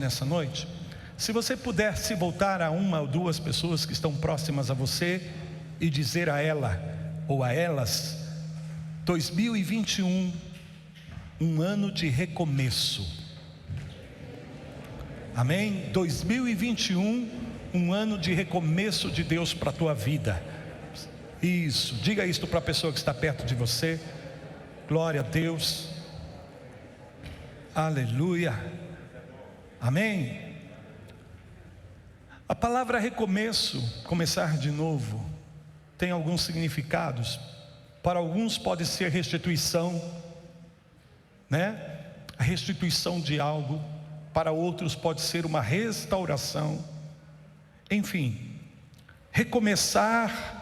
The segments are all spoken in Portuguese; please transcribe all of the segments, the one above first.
nessa noite. Se você pudesse voltar a uma ou duas pessoas que estão próximas a você e dizer a ela ou a elas: 2021, um ano de recomeço. Amém? 2021, um ano de recomeço de Deus para a tua vida. Isso, diga isso para a pessoa que está perto de você. Glória a Deus. Aleluia. Amém. A palavra recomeço, começar de novo, tem alguns significados. Para alguns pode ser restituição, né? A restituição de algo. Para outros pode ser uma restauração. Enfim, recomeçar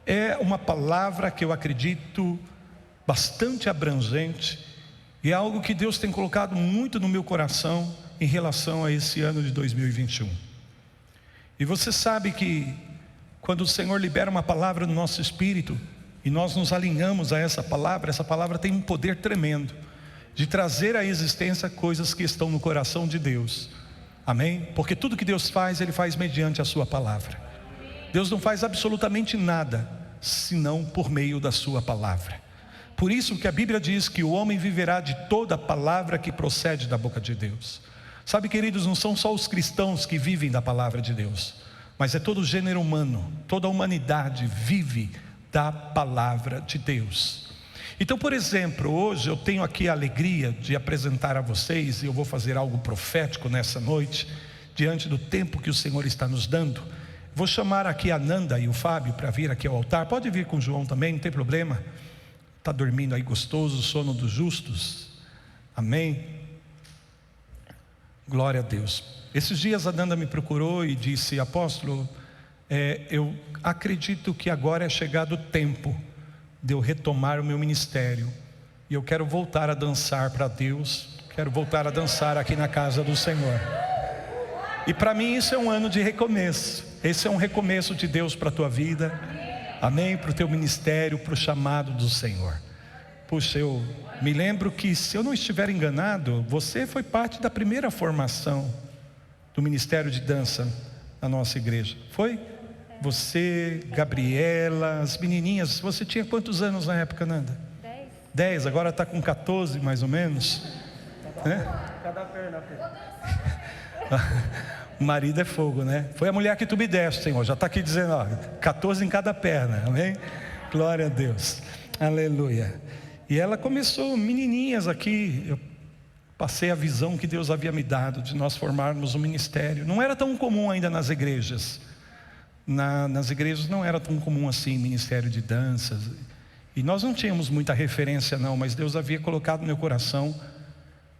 é uma palavra que eu acredito bastante abrangente, e é algo que Deus tem colocado muito no meu coração em relação a esse ano de 2021. E você sabe que quando o Senhor libera uma palavra no nosso espírito e nós nos alinhamos a essa palavra tem um poder tremendo de trazer à existência coisas que estão no coração de Deus. Amém? Porque tudo que Deus faz, Ele faz mediante a sua palavra. Deus não faz absolutamente nada senão por meio da sua palavra. Por isso que a Bíblia diz que o homem viverá de toda palavra que procede da boca de Deus. Sabe, queridos, não são só os cristãos que vivem da palavra de Deus, mas é todo o gênero humano, toda a humanidade vive da palavra de Deus. Então, por exemplo, hoje eu tenho aqui a alegria de apresentar a vocês, e eu vou fazer algo profético nessa noite, diante do tempo que o Senhor está nos dando. Vou chamar aqui a Nanda e o Fábio para vir aqui ao altar. Pode vir com o João também, não tem problema. Está dormindo aí gostoso, o sono dos justos. Amém. Glória a Deus. Esses dias a Nanda me procurou e disse: apóstolo, eu acredito que agora é chegado o tempo de eu retomar o meu ministério, e eu quero voltar a dançar para Deus, quero voltar a dançar aqui na casa do Senhor. E para mim isso é um ano de recomeço. Esse é um recomeço de Deus para a tua vida. Amém? Para o teu ministério, para o chamado do Senhor. Puxa, eu me lembro que, se eu não estiver enganado, você foi parte da primeira formação do ministério de dança na nossa igreja. Foi? Você, Gabriela, as menininhas. Você tinha quantos anos na época, Nanda? 10, agora está com 14 mais ou menos. Cada perna. O marido é fogo, né? Foi a mulher que tu me deste, Senhor. Já está aqui dizendo, ó, 14 em cada perna, amém? Glória a Deus, aleluia. E ela começou, menininhas aqui. Eu passei a visão que Deus havia me dado de nós formarmos um ministério. Não era tão comum ainda nas igrejas. Nas igrejas não era tão comum assim, ministério de danças. E nós não tínhamos muita referência não, mas Deus havia colocado no meu coração.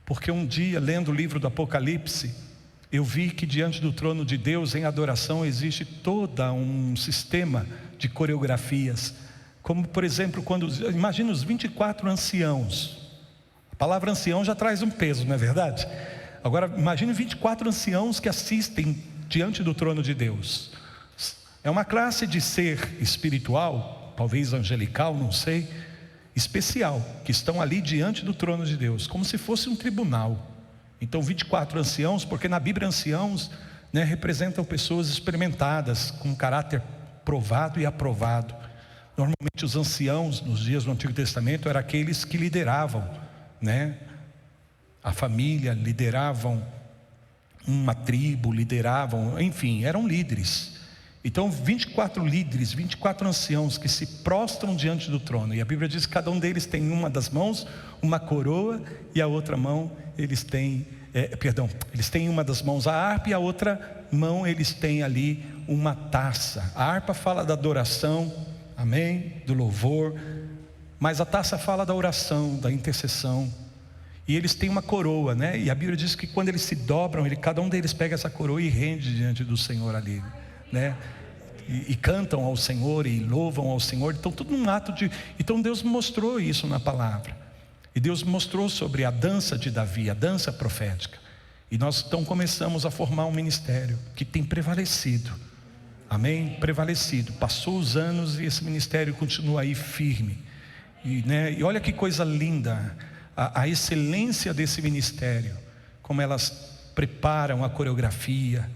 Porque um dia, lendo o livro do Apocalipse, eu vi que diante do trono de Deus, em adoração, existe todo um sistema de coreografias. Como, por exemplo, imagina os 24 anciãos. A palavra ancião já traz um peso, não é verdade? Agora, imagine 24 anciãos que assistem diante do trono de Deus. É uma classe de ser espiritual, talvez angelical, não sei, especial, que estão ali diante do trono de Deus, como se fosse um tribunal. Então 24 anciãos, porque na Bíblia anciãos, né, representam pessoas experimentadas, com caráter provado e aprovado. Normalmente os anciãos nos dias do Antigo Testamento eram aqueles que lideravam, né, a família, lideravam uma tribo, lideravam, enfim, eram líderes. Então 24 líderes, 24 anciãos que se prostram diante do trono. E a Bíblia diz que cada um deles tem uma das mãos uma coroa, e a outra mão eles têm, eles têm uma das mãos a harpa, e a outra mão eles têm ali uma taça. A harpa fala da adoração, amém, do louvor, mas a taça fala da oração, da intercessão. E eles têm uma coroa, né? E a Bíblia diz que quando eles se dobram, cada um deles pega essa coroa e rende diante do Senhor ali, né? E cantam ao Senhor e louvam ao Senhor. Então tudo num ato de... Então Deus mostrou isso na palavra. E Deus mostrou sobre a dança de Davi, a dança profética. E nós então começamos a formar um ministério que tem prevalecido. Amém? Prevalecido. Passou os anos e esse ministério continua aí firme. E olha que coisa linda. A excelência desse ministério. Como elas preparam a coreografia,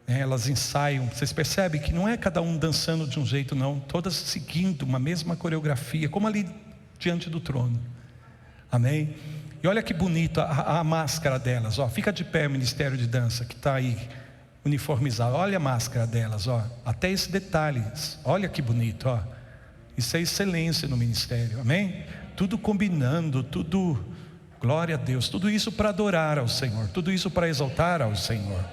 né? Elas ensaiam. Vocês percebem que não é cada um dançando de um jeito, não, todas seguindo uma mesma coreografia, como ali diante do trono. Amém? E olha que bonito a máscara delas, ó. Fica de pé o Ministério de Dança que está aí uniformizado. Olha a máscara delas, ó. Até esse detalhe, olha que bonito, ó. Isso é excelência no ministério, amém? Tudo combinando, tudo, glória a Deus, tudo isso para adorar ao Senhor, tudo isso para exaltar ao Senhor.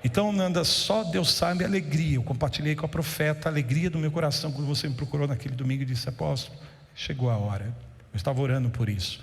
Então, Nanda, só Deus sabe a alegria. Eu compartilhei com a profeta a alegria do meu coração quando você me procurou naquele domingo e disse: apóstolo, chegou a hora. Eu estava orando por isso.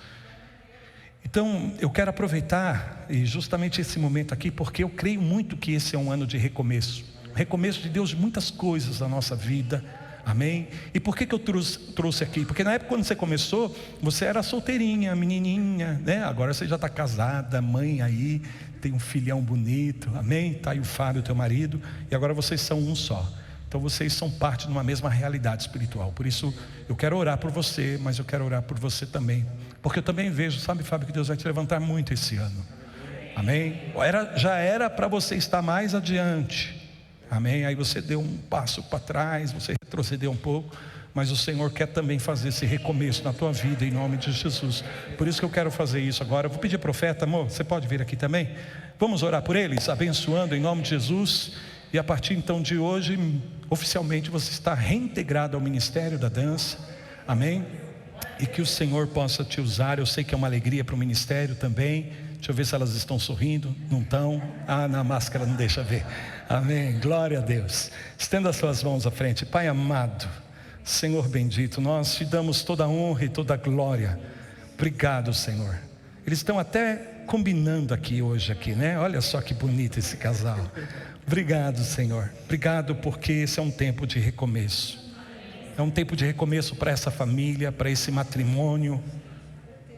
Então, eu quero aproveitar e justamente esse momento aqui, porque eu creio muito que esse é um ano de recomeço. Recomeço de Deus de muitas coisas na nossa vida. Amém? E por que eu trouxe aqui? Porque na época quando você começou, você era solteirinha, menininha, né? Agora você já está casada, mãe aí, tem um filhão bonito, amém? Está aí o Fábio, teu marido, e agora vocês são um só. Então vocês são parte de uma mesma realidade espiritual. Por isso eu quero orar por você, mas eu quero orar por você também, porque eu também vejo, sabe, Fábio, que Deus vai te levantar muito esse ano. Amém? Já era para você estar mais adiante. Amém? Aí você deu um passo para trás, você retrocedeu um pouco, mas o Senhor quer também fazer esse recomeço na tua vida, em nome de Jesus. Por isso que eu quero fazer isso agora. Eu vou pedir, profeta, amor, você pode vir aqui também? Vamos orar por eles, abençoando em nome de Jesus. E a partir então de hoje, oficialmente você está reintegrado ao ministério da dança. Amém? E que o Senhor possa te usar. Eu sei que é uma alegria para o ministério também. Deixa eu ver se elas estão sorrindo. Não estão? Ah, na máscara não deixa ver. Amém, glória a Deus. Estenda as suas mãos à frente. Pai amado, Senhor bendito, nós te damos toda a honra e toda a glória. Obrigado, Senhor. Eles estão até combinando aqui hoje, né? Olha só que bonito esse casal. Obrigado, Senhor. Obrigado, porque esse é um tempo de recomeço. É um tempo de recomeço para essa família, para esse matrimônio,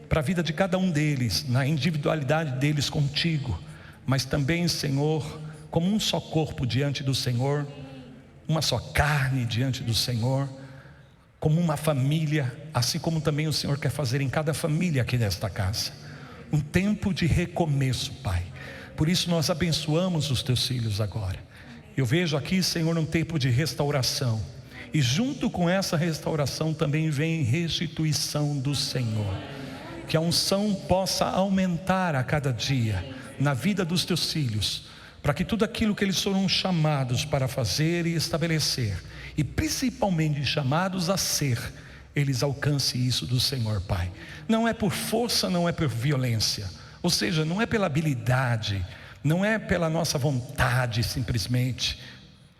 para a vida de cada um deles, na individualidade deles contigo, mas também, Senhor, como um só corpo diante do Senhor, uma só carne diante do Senhor, como uma família, assim como também o Senhor quer fazer em cada família aqui nesta casa. Um tempo de recomeço, Pai. Por isso nós abençoamos os teus filhos agora. Eu vejo aqui, Senhor, um tempo de restauração, e junto com essa restauração também vem restituição do Senhor. Que a unção possa aumentar a cada dia na vida dos teus filhos, para que tudo aquilo que eles foram chamados para fazer e estabelecer, e principalmente chamados a ser, eles alcancem isso do Senhor, Pai. Não é por força, não é por violência, ou seja, não é pela habilidade, não é pela nossa vontade simplesmente,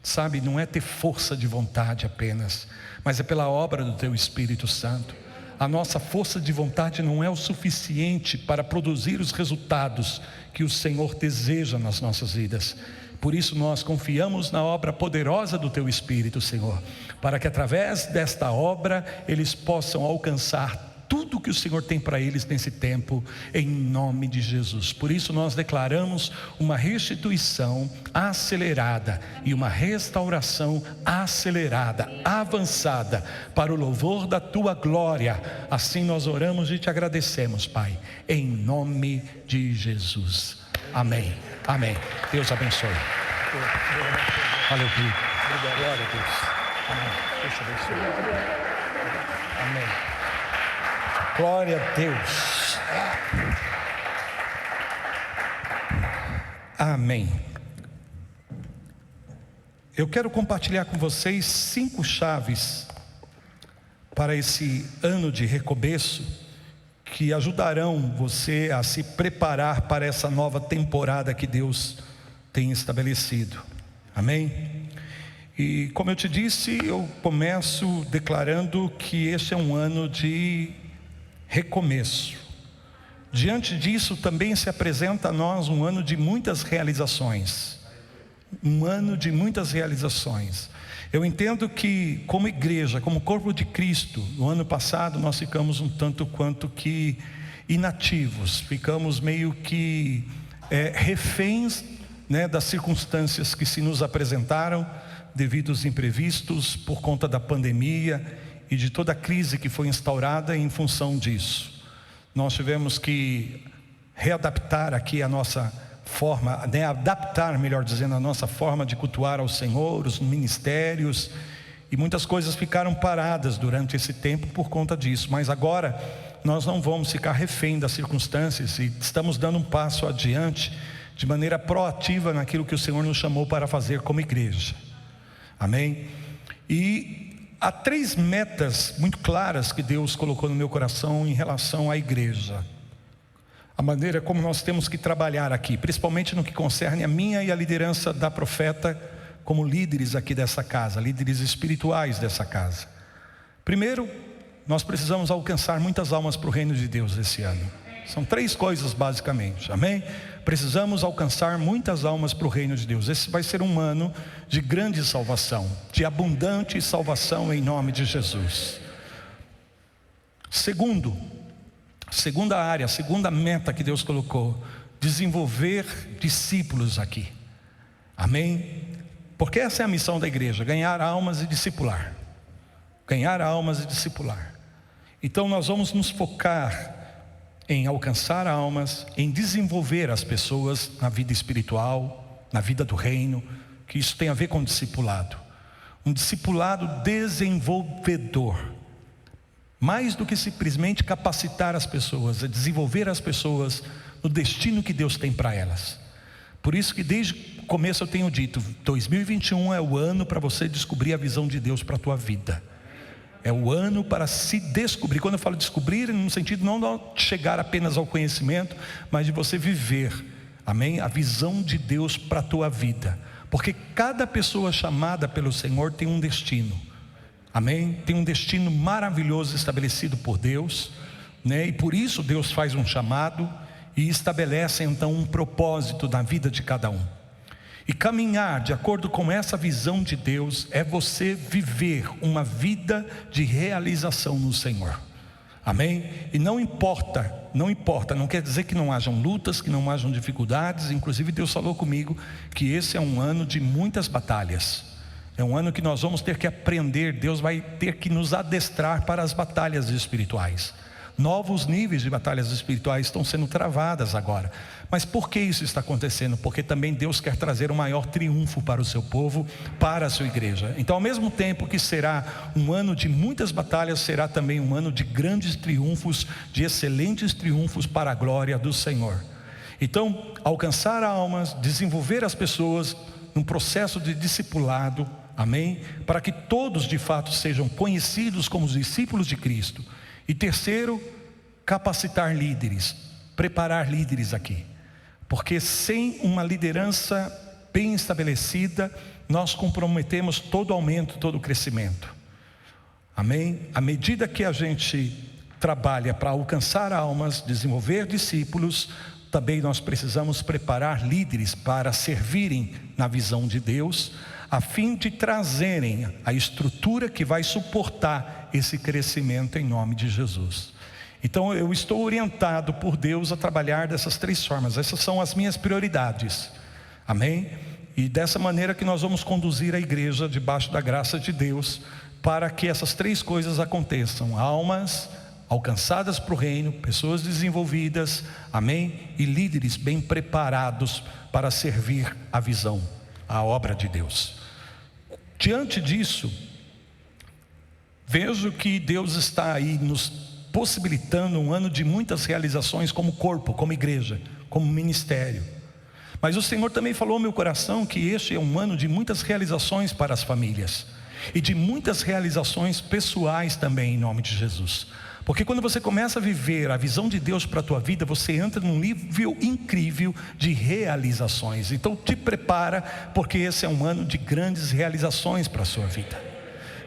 sabe, não é ter força de vontade apenas, mas é pela obra do teu Espírito Santo. A nossa força de vontade não é o suficiente para produzir os resultados que o Senhor deseja nas nossas vidas. Por isso nós confiamos na obra poderosa do teu Espírito, Senhor, para que através desta obra eles possam alcançar tudo que o Senhor tem para eles nesse tempo, em nome de Jesus. Por isso nós declaramos uma restituição acelerada e uma restauração acelerada, avançada, para o louvor da tua glória. Assim nós oramos e te agradecemos, Pai, em nome de Jesus. Amém, amém. Deus abençoe. Valeu, querido. Glória a Deus. Amém. Deus abençoe. Amém. Glória a Deus. Amém. Eu quero compartilhar com vocês 5 chaves para esse ano de recomeço, que ajudarão você a se preparar para essa nova temporada que Deus tem estabelecido. Amém? E como eu te disse, eu começo declarando que este é um ano de recomeço. Diante disso também se apresenta a nós um ano de muitas realizações. Um ano de muitas realizações. Eu entendo que como igreja, como corpo de Cristo, no ano passado nós ficamos um tanto quanto que inativos. Ficamos meio que reféns, né, das circunstâncias que se nos apresentaram, devido aos imprevistos, por conta da pandemia e de toda a crise que foi instaurada em função disso. Nós tivemos que readaptar aqui a nossa forma, né, adaptar, melhor dizendo, a nossa forma de cultuar ao Senhor, os ministérios, e muitas coisas ficaram paradas durante esse tempo por conta disso. Mas agora nós não vamos ficar refém das circunstâncias e estamos dando um passo adiante de maneira proativa naquilo que o Senhor nos chamou para fazer como igreja. Amém? E há 3 metas muito claras que Deus colocou no meu coração em relação à igreja. A maneira como nós temos que trabalhar aqui, principalmente no que concerne a minha e a liderança da profeta como líderes aqui dessa casa, líderes espirituais dessa casa. Primeiro, nós precisamos alcançar muitas almas para o reino de Deus esse ano. São 3 coisas basicamente, amém? Precisamos alcançar muitas almas para o reino de Deus. Esse vai ser um ano de grande salvação, de abundante salvação em nome de Jesus. Segunda área, segunda meta que Deus colocou: desenvolver discípulos aqui. Amém? Porque essa é a missão da igreja: ganhar almas e discipular. Ganhar almas e discipular. Então nós vamos nos focar em alcançar almas, em desenvolver as pessoas na vida espiritual, na vida do reino, que isso tem a ver com discipulado. Um discipulado desenvolvedor. Mais do que simplesmente capacitar as pessoas, é desenvolver as pessoas no destino que Deus tem para elas. Por isso que desde o começo eu tenho dito, 2021 é o ano para você descobrir a visão de Deus para a tua vida. É o ano para se descobrir. Quando eu falo descobrir, no sentido não de chegar apenas ao conhecimento, mas de você viver, amém? A visão de Deus para a tua vida. Porque cada pessoa chamada pelo Senhor tem um destino. Amém? Tem um destino maravilhoso estabelecido por Deus, né? E por isso Deus faz um chamado e estabelece então um propósito na vida de cada um. E caminhar de acordo com essa visão de Deus é você viver uma vida de realização no Senhor. Amém? E não importa, não quer dizer que não hajam lutas, que não hajam dificuldades. Inclusive Deus falou comigo que esse é um ano de muitas batalhas. É um ano que nós vamos ter que aprender, Deus vai ter que nos adestrar para as batalhas espirituais. Novos níveis de batalhas espirituais estão sendo travadas agora. Mas por que isso está acontecendo? Porque também Deus quer trazer um maior triunfo para o seu povo, para a sua igreja. Então, ao mesmo tempo que será um ano de muitas batalhas, será também um ano de grandes triunfos, de excelentes triunfos para a glória do Senhor. Então, alcançar almas, desenvolver as pessoas num processo de discipulado, amém? Para que todos de fato sejam conhecidos como os discípulos de Cristo. E terceiro, capacitar líderes, preparar líderes aqui. Porque sem uma liderança bem estabelecida, nós comprometemos todo aumento, todo crescimento. Amém? À medida que a gente trabalha para alcançar almas, desenvolver discípulos, também nós precisamos preparar líderes para servirem na visão de Deus, a fim de trazerem a estrutura que vai suportar esse crescimento em nome de Jesus. Então eu estou orientado por Deus a trabalhar dessas 3 formas. Essas são as minhas prioridades, amém? E dessa maneira que nós vamos conduzir a igreja debaixo da graça de Deus, para que essas 3 coisas aconteçam: almas alcançadas para o reino, pessoas desenvolvidas, amém? E líderes bem preparados para servir a visão, a obra de Deus. Diante disso, vejo que Deus está aí nos possibilitando um ano de muitas realizações como corpo, como igreja, como ministério. Mas o Senhor também falou ao meu coração que este é um ano de muitas realizações para as famílias e de muitas realizações pessoais também, em nome de Jesus. Porque quando você começa a viver a visão de Deus para a tua vida, você entra num nível incrível de realizações. Então te prepara, porque esse é um ano de grandes realizações para a sua vida.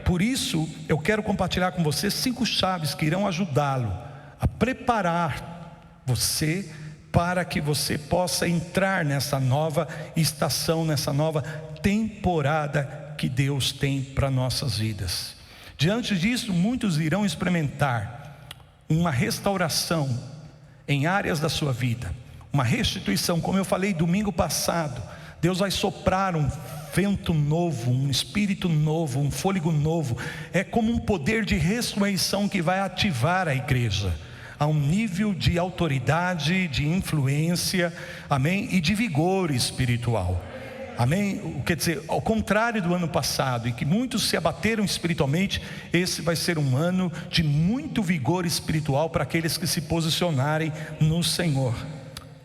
Por isso eu quero compartilhar com você 5 chaves que irão ajudá-lo a preparar você para que você possa entrar nessa nova estação, nessa nova temporada que Deus tem para nossas vidas. Diante disso, muitos irão experimentar uma restauração em áreas da sua vida, uma restituição. Como eu falei domingo passado, Deus vai soprar um vento novo, um espírito novo, um fôlego novo. É como um poder de ressurreição que vai ativar a igreja. a um nível de autoridade, de influência, amém? E de vigor espiritual, amém? Quer dizer, ao contrário do ano passado, em que muitos se abateram espiritualmente, esse vai ser um ano de muito vigor espiritual para aqueles que se posicionarem no Senhor.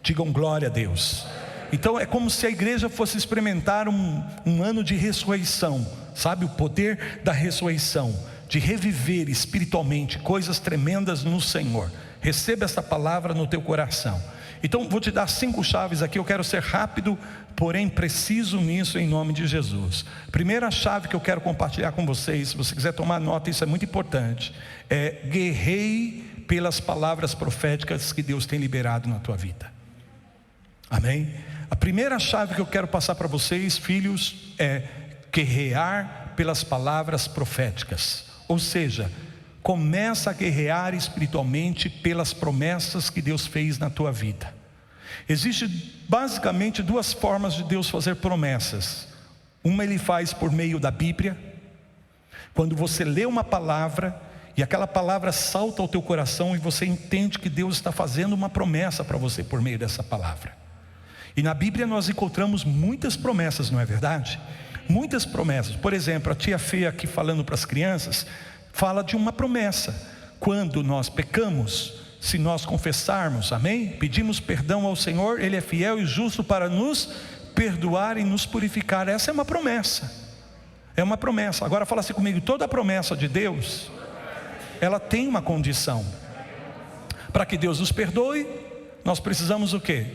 Digam glória a Deus. Então é como se a igreja fosse experimentar um ano de ressurreição, sabe? O poder da ressurreição, de reviver espiritualmente coisas tremendas no Senhor. Receba essa palavra no teu coração. Então vou te dar 5 chaves aqui. Eu quero ser rápido, porém preciso nisso, em nome de Jesus. Primeira chave que eu quero compartilhar com vocês, se você quiser tomar nota, isso é muito importante, é: guerreie pelas palavras proféticas que Deus tem liberado na tua vida. Amém? A primeira chave que eu quero passar para vocês, filhos, é guerrear pelas palavras proféticas. Ou seja, começa a guerrear espiritualmente pelas promessas que Deus fez na tua vida. Existem basicamente 2 formas de Deus fazer promessas. Uma Ele faz por meio da Bíblia. Quando você lê uma palavra e aquela palavra salta ao teu coração e você entende que Deus está fazendo uma promessa para você por meio dessa palavra. E na Bíblia nós encontramos muitas promessas, não é verdade? Muitas promessas. Por exemplo, a tia Fê aqui falando para as crianças, fala de uma promessa: quando nós pecamos, se nós confessarmos, amém? Pedimos perdão ao Senhor, Ele é fiel e justo para nos perdoar e nos purificar. Essa é uma promessa. É uma promessa. Agora fala assim comigo: toda promessa de Deus, ela tem uma condição. Para que Deus nos perdoe, nós precisamos o quê?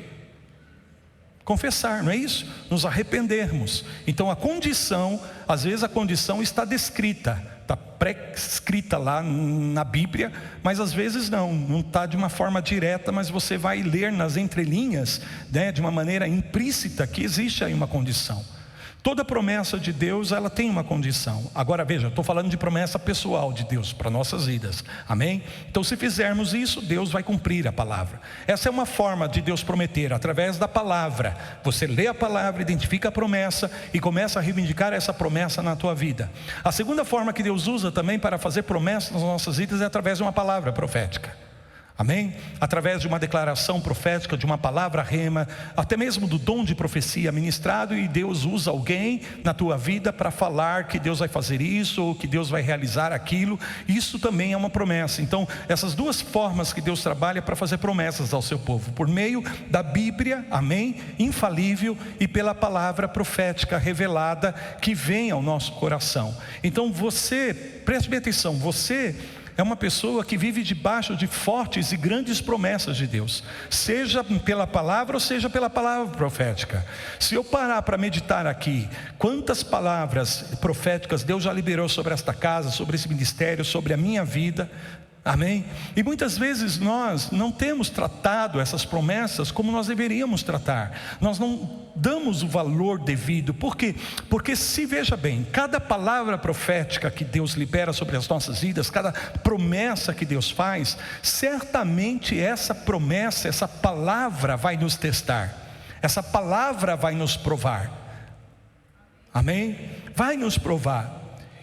Confessar, não é isso? Nos arrependermos. Então a condição, às vezes a condição está descrita, está pré-escrita lá na Bíblia, mas às vezes não está de uma forma direta, mas você vai ler nas entrelinhas, né, de uma maneira implícita, que existe aí uma condição. Toda promessa de Deus, ela tem uma condição. Agora veja, eu estou falando de promessa pessoal de Deus para nossas vidas, amém? Então se fizermos isso, Deus vai cumprir a palavra. Essa é uma forma de Deus prometer, através da palavra. Você lê a palavra, identifica a promessa e começa a reivindicar essa promessa na tua vida. A segunda forma que Deus usa também para fazer promessas nas nossas vidas é através de uma palavra profética. Amém? Através de uma declaração profética, de uma palavra rema, até mesmo do dom de profecia ministrado, e Deus usa alguém na tua vida para falar que Deus vai fazer isso, ou que Deus vai realizar aquilo. Isso também é uma promessa. Então essas 2 formas que Deus trabalha para fazer promessas ao seu povo: por meio da Bíblia, amém, infalível, e pela palavra profética revelada que vem ao nosso coração. Então você, preste bem atenção, você é uma pessoa que vive debaixo de fortes e grandes promessas de Deus, seja pela palavra ou seja pela palavra profética. Se eu parar para meditar aqui, quantas palavras proféticas Deus já liberou sobre esta casa, sobre esse ministério, sobre a minha vida, amém? E muitas vezes nós não temos tratado essas promessas como nós deveríamos tratar. Nós não damos o valor devido. Por quê? Porque se veja bem, cada palavra profética que Deus libera sobre as nossas vidas, cada promessa que Deus faz, certamente essa promessa, essa palavra vai nos testar. Essa palavra vai nos provar. Amém? Vai nos provar.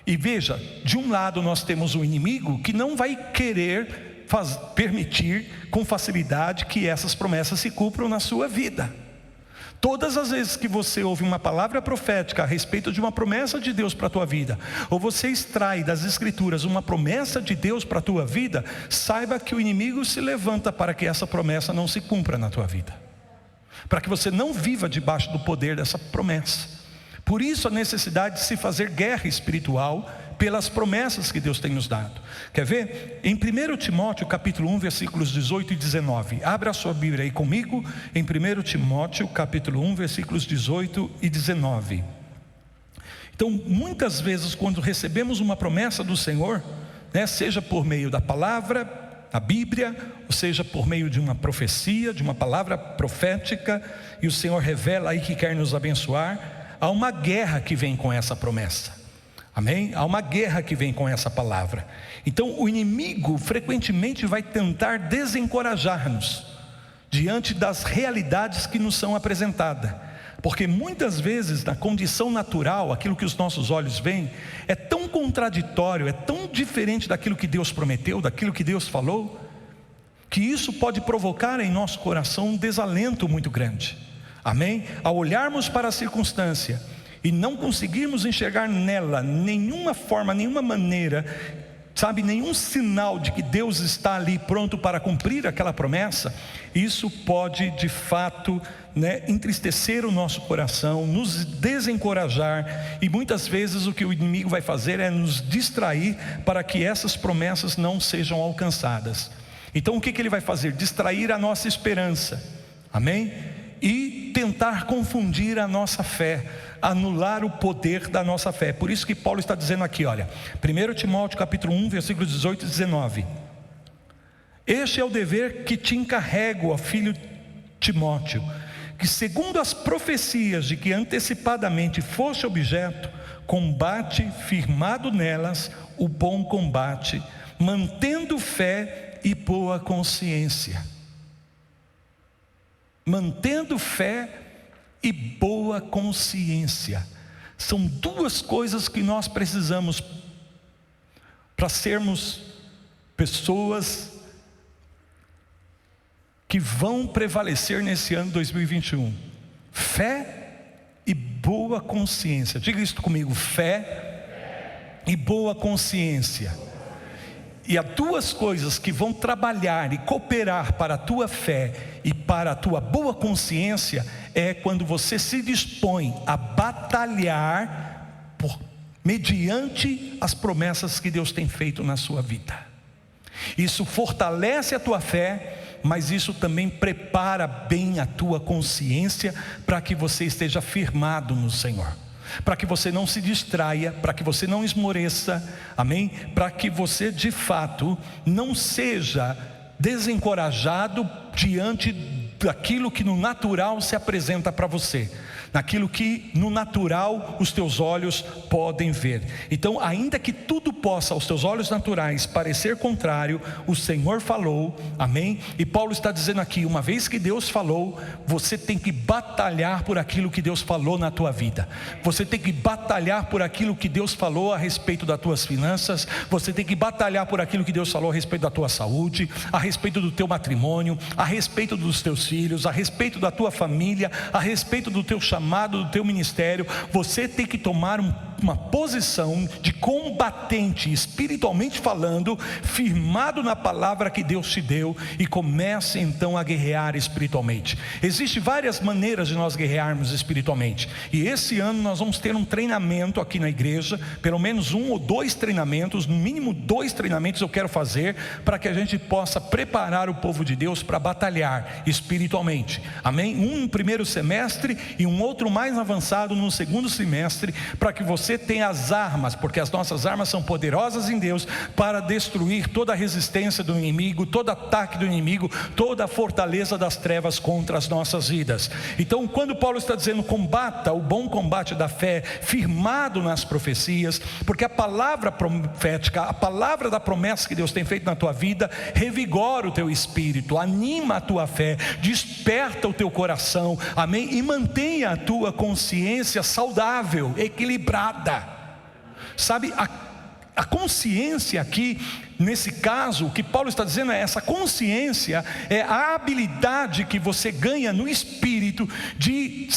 E veja, de um lado nós temos o inimigo que não vai querer permitir com facilidade que essas promessas se cumpram na sua vida. Todas as vezes que você ouve uma palavra profética a respeito de uma promessa de Deus para a tua vida, ou você extrai das escrituras uma promessa de Deus para a tua vida, saiba que o inimigo se levanta para que essa promessa não se cumpra na tua vida, para que você não viva debaixo do poder dessa promessa. Por isso a necessidade de se fazer guerra espiritual pelas promessas que Deus tem nos dado. Quer ver? Em 1 Timóteo capítulo 1, versículos 18 e 19. Abra a sua Bíblia aí comigo, em 1 Timóteo capítulo 1, versículos 18 e 19. Então muitas vezes quando recebemos uma promessa do Senhor, né, seja por meio da palavra, a Bíblia, ou seja por meio de uma profecia, de uma palavra profética, e o Senhor revela aí que quer nos abençoar, há uma guerra que vem com essa promessa, amém? Há uma guerra que vem com essa palavra. Então o inimigo frequentemente vai tentar desencorajar-nos diante das realidades que nos são apresentadas, porque muitas vezes na condição natural, aquilo que os nossos olhos veem é tão contraditório, é tão diferente daquilo que Deus prometeu, daquilo que Deus falou, que isso pode provocar em nosso coração um desalento muito grande. Amém? Ao olharmos para a circunstância e não conseguirmos enxergar nela nenhuma forma, nenhuma maneira, nenhum sinal de que Deus está ali pronto para cumprir aquela promessa, isso pode de fato entristecer o nosso coração, nos desencorajar, e muitas vezes o que o inimigo vai fazer é nos distrair para que essas promessas não sejam alcançadas. Então o que ele vai fazer? Distrair a nossa esperança, amém? E tentar confundir a nossa fé, anular o poder da nossa fé. Por isso que Paulo está dizendo aqui, olha, 1 Timóteo capítulo 1, versículos 18 e 19: este é o dever que te encarrego, ó filho Timóteo, que segundo as profecias de que antecipadamente foste objeto, combate firmado nelas o bom combate, mantendo fé e boa consciência. Mantendo fé e boa consciência. São duas coisas que nós precisamos para sermos pessoas que vão prevalecer nesse ano 2021. Fé e boa consciência. Diga isso comigo: fé e boa consciência. E há duas coisas que vão trabalhar e cooperar para a tua fé e para a tua boa consciência, é quando você se dispõe a batalhar mediante as promessas que Deus tem feito na sua vida. Isso fortalece a tua fé, mas isso também prepara bem a tua consciência para que você esteja firmado no Senhor, para que você não se distraia, para que você não esmoreça, amém? Para que você de fato não seja desencorajado diante daquilo que no natural se apresenta para você, naquilo que no natural os teus olhos podem ver. Então, ainda que tudo possa aos teus olhos naturais parecer contrário, o Senhor falou, amém? E Paulo está dizendo aqui, uma vez que Deus falou, você tem que batalhar por aquilo que Deus falou na tua vida. Você tem que batalhar por aquilo que Deus falou a respeito das tuas finanças. Você tem que batalhar por aquilo que Deus falou a respeito da tua saúde, a respeito do teu matrimônio, a respeito dos teus filhos, a respeito da tua família, a respeito do teu chamado, do teu ministério. Você tem que tomar uma posição de combatente, espiritualmente falando, firmado na palavra que Deus te deu, e comece então a guerrear espiritualmente. Existem várias maneiras de nós guerrearmos espiritualmente, e esse ano nós vamos ter um treinamento aqui na igreja, pelo menos 1 ou 2 treinamentos, no mínimo 2 treinamentos eu quero fazer, para que a gente possa preparar o povo de Deus para batalhar espiritualmente, amém? Um no primeiro semestre e um outro mais avançado no segundo semestre, para que você tenha as armas, porque as nossas armas são poderosas em Deus para destruir toda a resistência do inimigo, todo ataque do inimigo, toda a fortaleza das trevas contra as nossas vidas. Então, quando Paulo está dizendo combata o bom combate da fé, firmado nas profecias, porque a palavra profética, a palavra da promessa que Deus tem feito na tua vida, revigora o teu espírito, anima a tua fé, desperta o teu coração, amém? E mantenha a tua consciência saudável, equilibrada. Sabe, a consciência aqui, nesse caso, o que Paulo está dizendo é, essa consciência é a habilidade que você ganha no espírito de,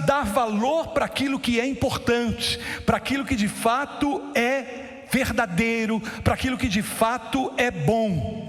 dar valor para aquilo que é importante, para aquilo que de fato é verdadeiro, para aquilo que de fato é bom.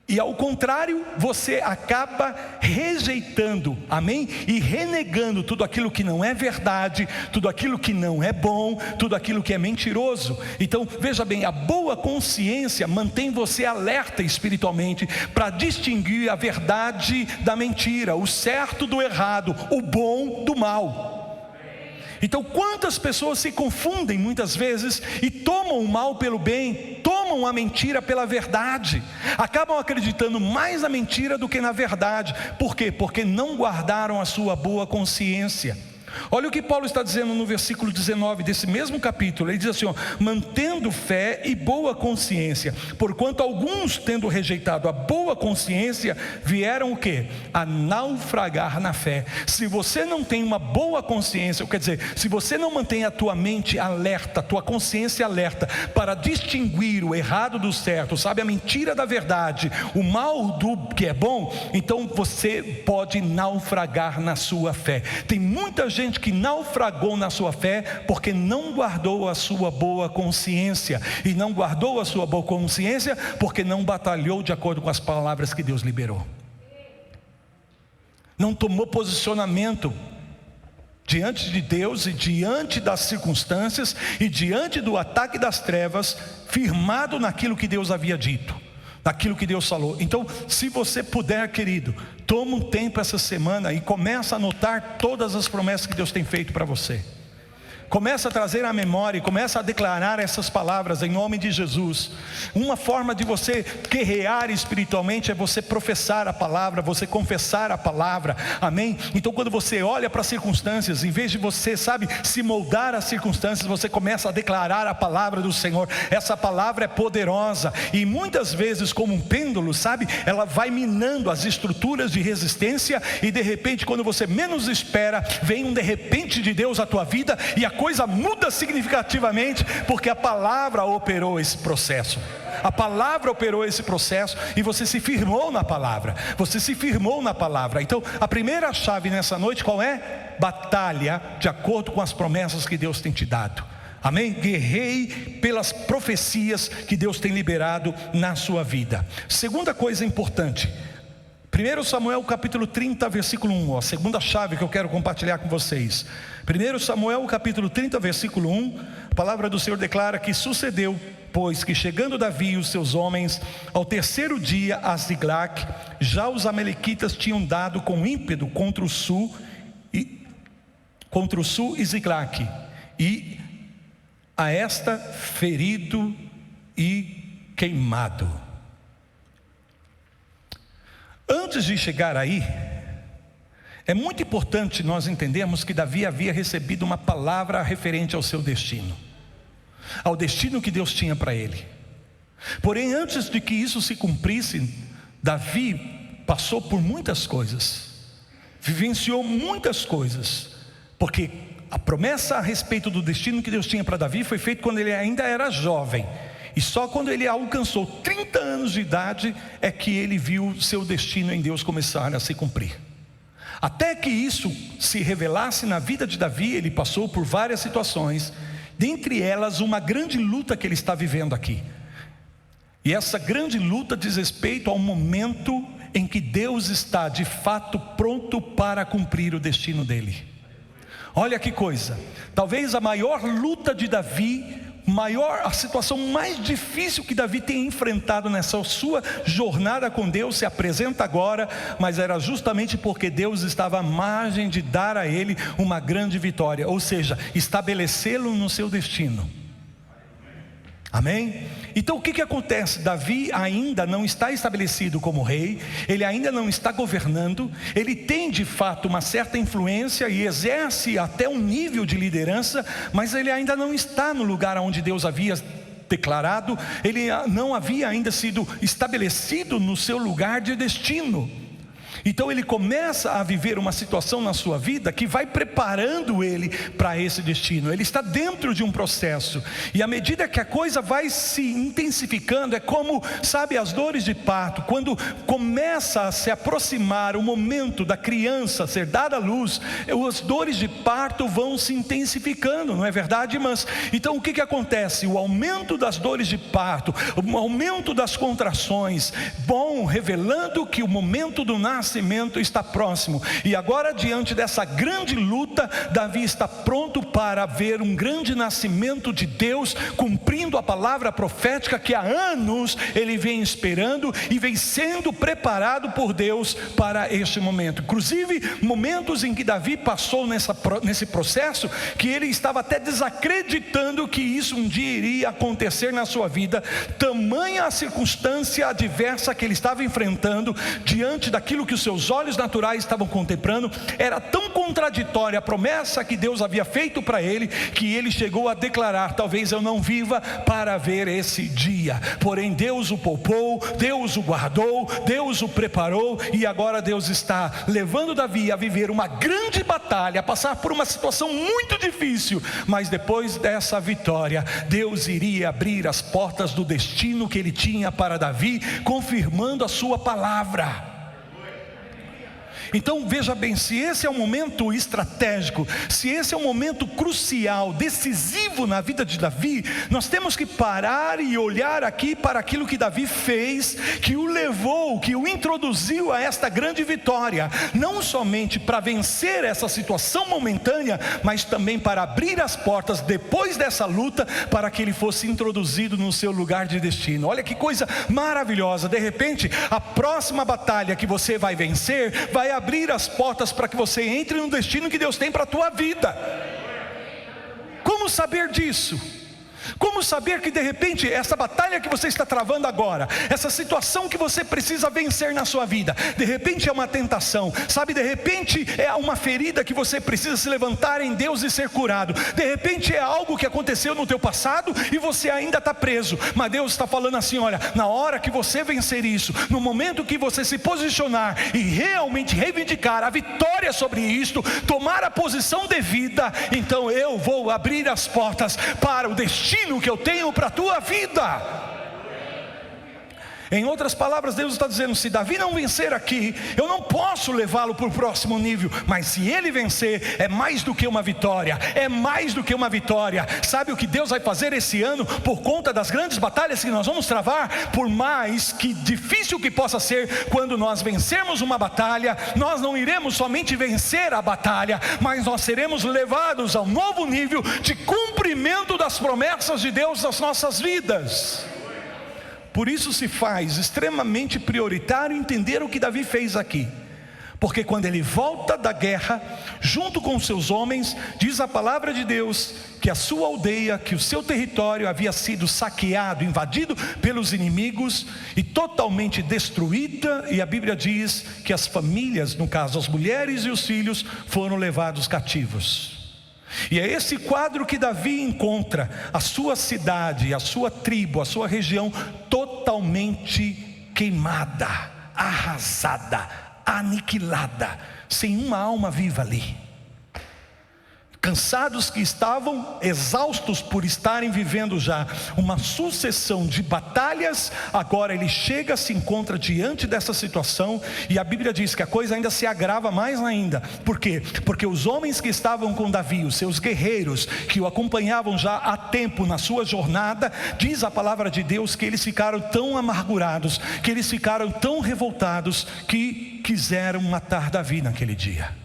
E ao contrário, você acaba rejeitando, amém? E renegando tudo aquilo que não é verdade, tudo aquilo que não é bom, tudo aquilo que é mentiroso. Então, veja bem, a boa consciência mantém você alerta espiritualmente para distinguir a verdade da mentira, o certo do errado, o bom do mal. Então, quantas pessoas se confundem muitas vezes e tomam o mal pelo bem, tomam a mentira pela verdade, acabam acreditando mais na mentira do que na verdade. Por quê? Porque não guardaram a sua boa consciência. Olha o que Paulo está dizendo no versículo 19 desse mesmo capítulo. Ele diz assim, ó: mantendo fé e boa consciência, porquanto alguns, tendo rejeitado a boa consciência, vieram o quê? A naufragar na fé. Se você não tem uma boa consciência, quer dizer, se você não mantém a tua mente alerta, a tua consciência alerta, para distinguir o errado do certo, sabe, a mentira da verdade, o mal do que é bom, então você pode naufragar na sua fé. Tem muita gente que naufragou na sua fé porque não guardou a sua boa consciência, e não guardou a sua boa consciência porque não batalhou de acordo com as palavras que Deus liberou, não tomou posicionamento diante de Deus e diante das circunstâncias e diante do ataque das trevas, firmado naquilo que Deus havia dito, naquilo que Deus falou. Então, se você puder, querido, toma um tempo essa semana e começa a anotar todas as promessas que Deus tem feito para você. Começa a trazer à memória e começa a declarar essas palavras em nome de Jesus. Uma forma de você guerrear espiritualmente é você professar a palavra, você confessar a palavra, amém? Então quando você olha para as circunstâncias, em vez de você, sabe, se moldar às circunstâncias, você começa a declarar a palavra do Senhor. Essa palavra é poderosa e muitas vezes, como um pêndulo, sabe, ela vai minando as estruturas de resistência, e de repente, quando você menos espera, vem um de repente de Deus à tua vida e a coisa muda significativamente, porque a palavra operou esse processo. A palavra operou esse processo e você se firmou na palavra. Você se firmou na palavra. Então, a primeira chave nessa noite qual é? Batalha de acordo com as promessas que Deus tem te dado. Amém? Guerreie pelas profecias que Deus tem liberado na sua vida. Segunda coisa importante, 1 Samuel capítulo 30, versículo 1, a segunda chave que eu quero compartilhar com vocês. 1 Samuel capítulo 30, versículo 1, a palavra do Senhor declara que sucedeu, pois que chegando Davi e os seus homens ao terceiro dia a Ziglag, já os amalequitas tinham dado com ímpeto contra o sul e Ziglag, e a esta ferido e queimado. Antes de chegar aí, é muito importante nós entendermos que Davi havia recebido uma palavra referente ao seu destino, ao destino que Deus tinha para ele. Porém, antes de que isso se cumprisse, Davi passou por muitas coisas, vivenciou muitas coisas, porque a promessa a respeito do destino que Deus tinha para Davi foi feita quando ele ainda era jovem. E só quando ele alcançou 30 anos de idade é que ele viu seu destino em Deus começar a se cumprir. Até que isso se revelasse na vida de Davi, ele passou por várias situações, dentre elas uma grande luta que ele está vivendo aqui. E essa grande luta diz respeito ao momento em que Deus está de fato pronto para cumprir o destino dele. Olha que coisa, talvez a maior luta de Davi, a situação mais difícil que Davi tem enfrentado nessa sua jornada com Deus se apresenta agora, mas era justamente porque Deus estava à margem de dar a ele uma grande vitória, ou seja, estabelecê-lo no seu destino. Amém? Então o que acontece? Davi ainda não está estabelecido como rei, ele ainda não está governando, ele tem de fato uma certa influência e exerce até um nível de liderança, mas ele ainda não está no lugar onde Deus havia declarado, ele não havia ainda sido estabelecido no seu lugar de destino. Então ele começa a viver uma situação na sua vida que vai preparando ele para esse destino. Ele está dentro de um processo, e à medida que a coisa vai se intensificando, é como, sabe, as dores de parto, quando começa a se aproximar o momento da criança ser dada à luz, as dores de parto vão se intensificando, não é verdade, irmãs? Então o que acontece? O aumento das dores de parto, o aumento das contrações, vão revelando que o momento do nascimento está próximo. E agora, diante dessa grande luta, Davi está pronto para ver um grande nascimento de Deus, cumprindo a palavra profética que há anos ele vem esperando e vem sendo preparado por Deus para este momento. Inclusive momentos em que Davi passou nesse processo, que ele estava até desacreditando que isso um dia iria acontecer na sua vida, tamanha a circunstância adversa que ele estava enfrentando, diante daquilo que o os seus olhos naturais estavam contemplando era tão contraditória a promessa que Deus havia feito para ele, que ele chegou a declarar: talvez eu não viva para ver esse dia. Porém Deus o poupou, Deus o guardou, Deus o preparou, e agora Deus está levando Davi a viver uma grande batalha, a passar por uma situação muito difícil, mas depois dessa vitória, Deus iria abrir as portas do destino que ele tinha para Davi, confirmando a sua palavra. Então veja bem, se esse é um momento estratégico, se esse é um momento crucial, decisivo na vida de Davi, nós temos que parar e olhar aqui para aquilo que Davi fez, que o levou, que o introduziu a esta grande vitória, não somente para vencer essa situação momentânea, mas também para abrir as portas depois dessa luta, para que ele fosse introduzido no seu lugar de destino. Olha que coisa maravilhosa. De repente, a próxima batalha que você vai vencer, vai abrir as portas para que você entre no destino que Deus tem para a tua vida. Como saber disso? Como saber que de repente essa batalha que você está travando agora, essa situação que você precisa vencer na sua vida, de repente é uma tentação, sabe, de repente é uma ferida que você precisa se levantar em Deus e ser curado, de repente é algo que aconteceu no teu passado e você ainda está preso, mas Deus está falando assim: olha, na hora que você vencer isso, no momento que você se posicionar e realmente reivindicar a vitória sobre isto, tomar a posição devida, então eu vou abrir as portas para o destino que eu tenho para a tua vida. Em outras palavras, Deus está dizendo: se Davi não vencer aqui, eu não posso levá-lo para o próximo nível, mas se ele vencer, é mais do que uma vitória, é mais do que uma vitória. Sabe o que Deus vai fazer esse ano, por conta das grandes batalhas que nós vamos travar? Por mais que difícil que possa ser, quando nós vencermos uma batalha, nós não iremos somente vencer a batalha, mas nós seremos levados a um novo nível de cumprimento das promessas de Deus nas nossas vidas. Por isso se faz extremamente prioritário entender o que Davi fez aqui, porque quando ele volta da guerra, junto com seus homens, diz a palavra de Deus que a sua aldeia, que o seu território havia sido saqueado, invadido pelos inimigos e totalmente destruída, e a Bíblia diz que as famílias, no caso as mulheres e os filhos, foram levados cativos. E é esse quadro que Davi encontra: a sua cidade, a sua tribo, a sua região totalmente queimada, arrasada, aniquilada, sem uma alma viva ali. Cansados que estavam, exaustos por estarem vivendo já uma sucessão de batalhas, agora ele chega, se encontra diante dessa situação, e a Bíblia diz que a coisa ainda se agrava mais ainda. Por quê? Porque os homens que estavam com Davi, os seus guerreiros, que o acompanhavam já há tempo na sua jornada, diz a palavra de Deus que eles ficaram tão amargurados, que eles ficaram tão revoltados, que quiseram matar Davi naquele dia.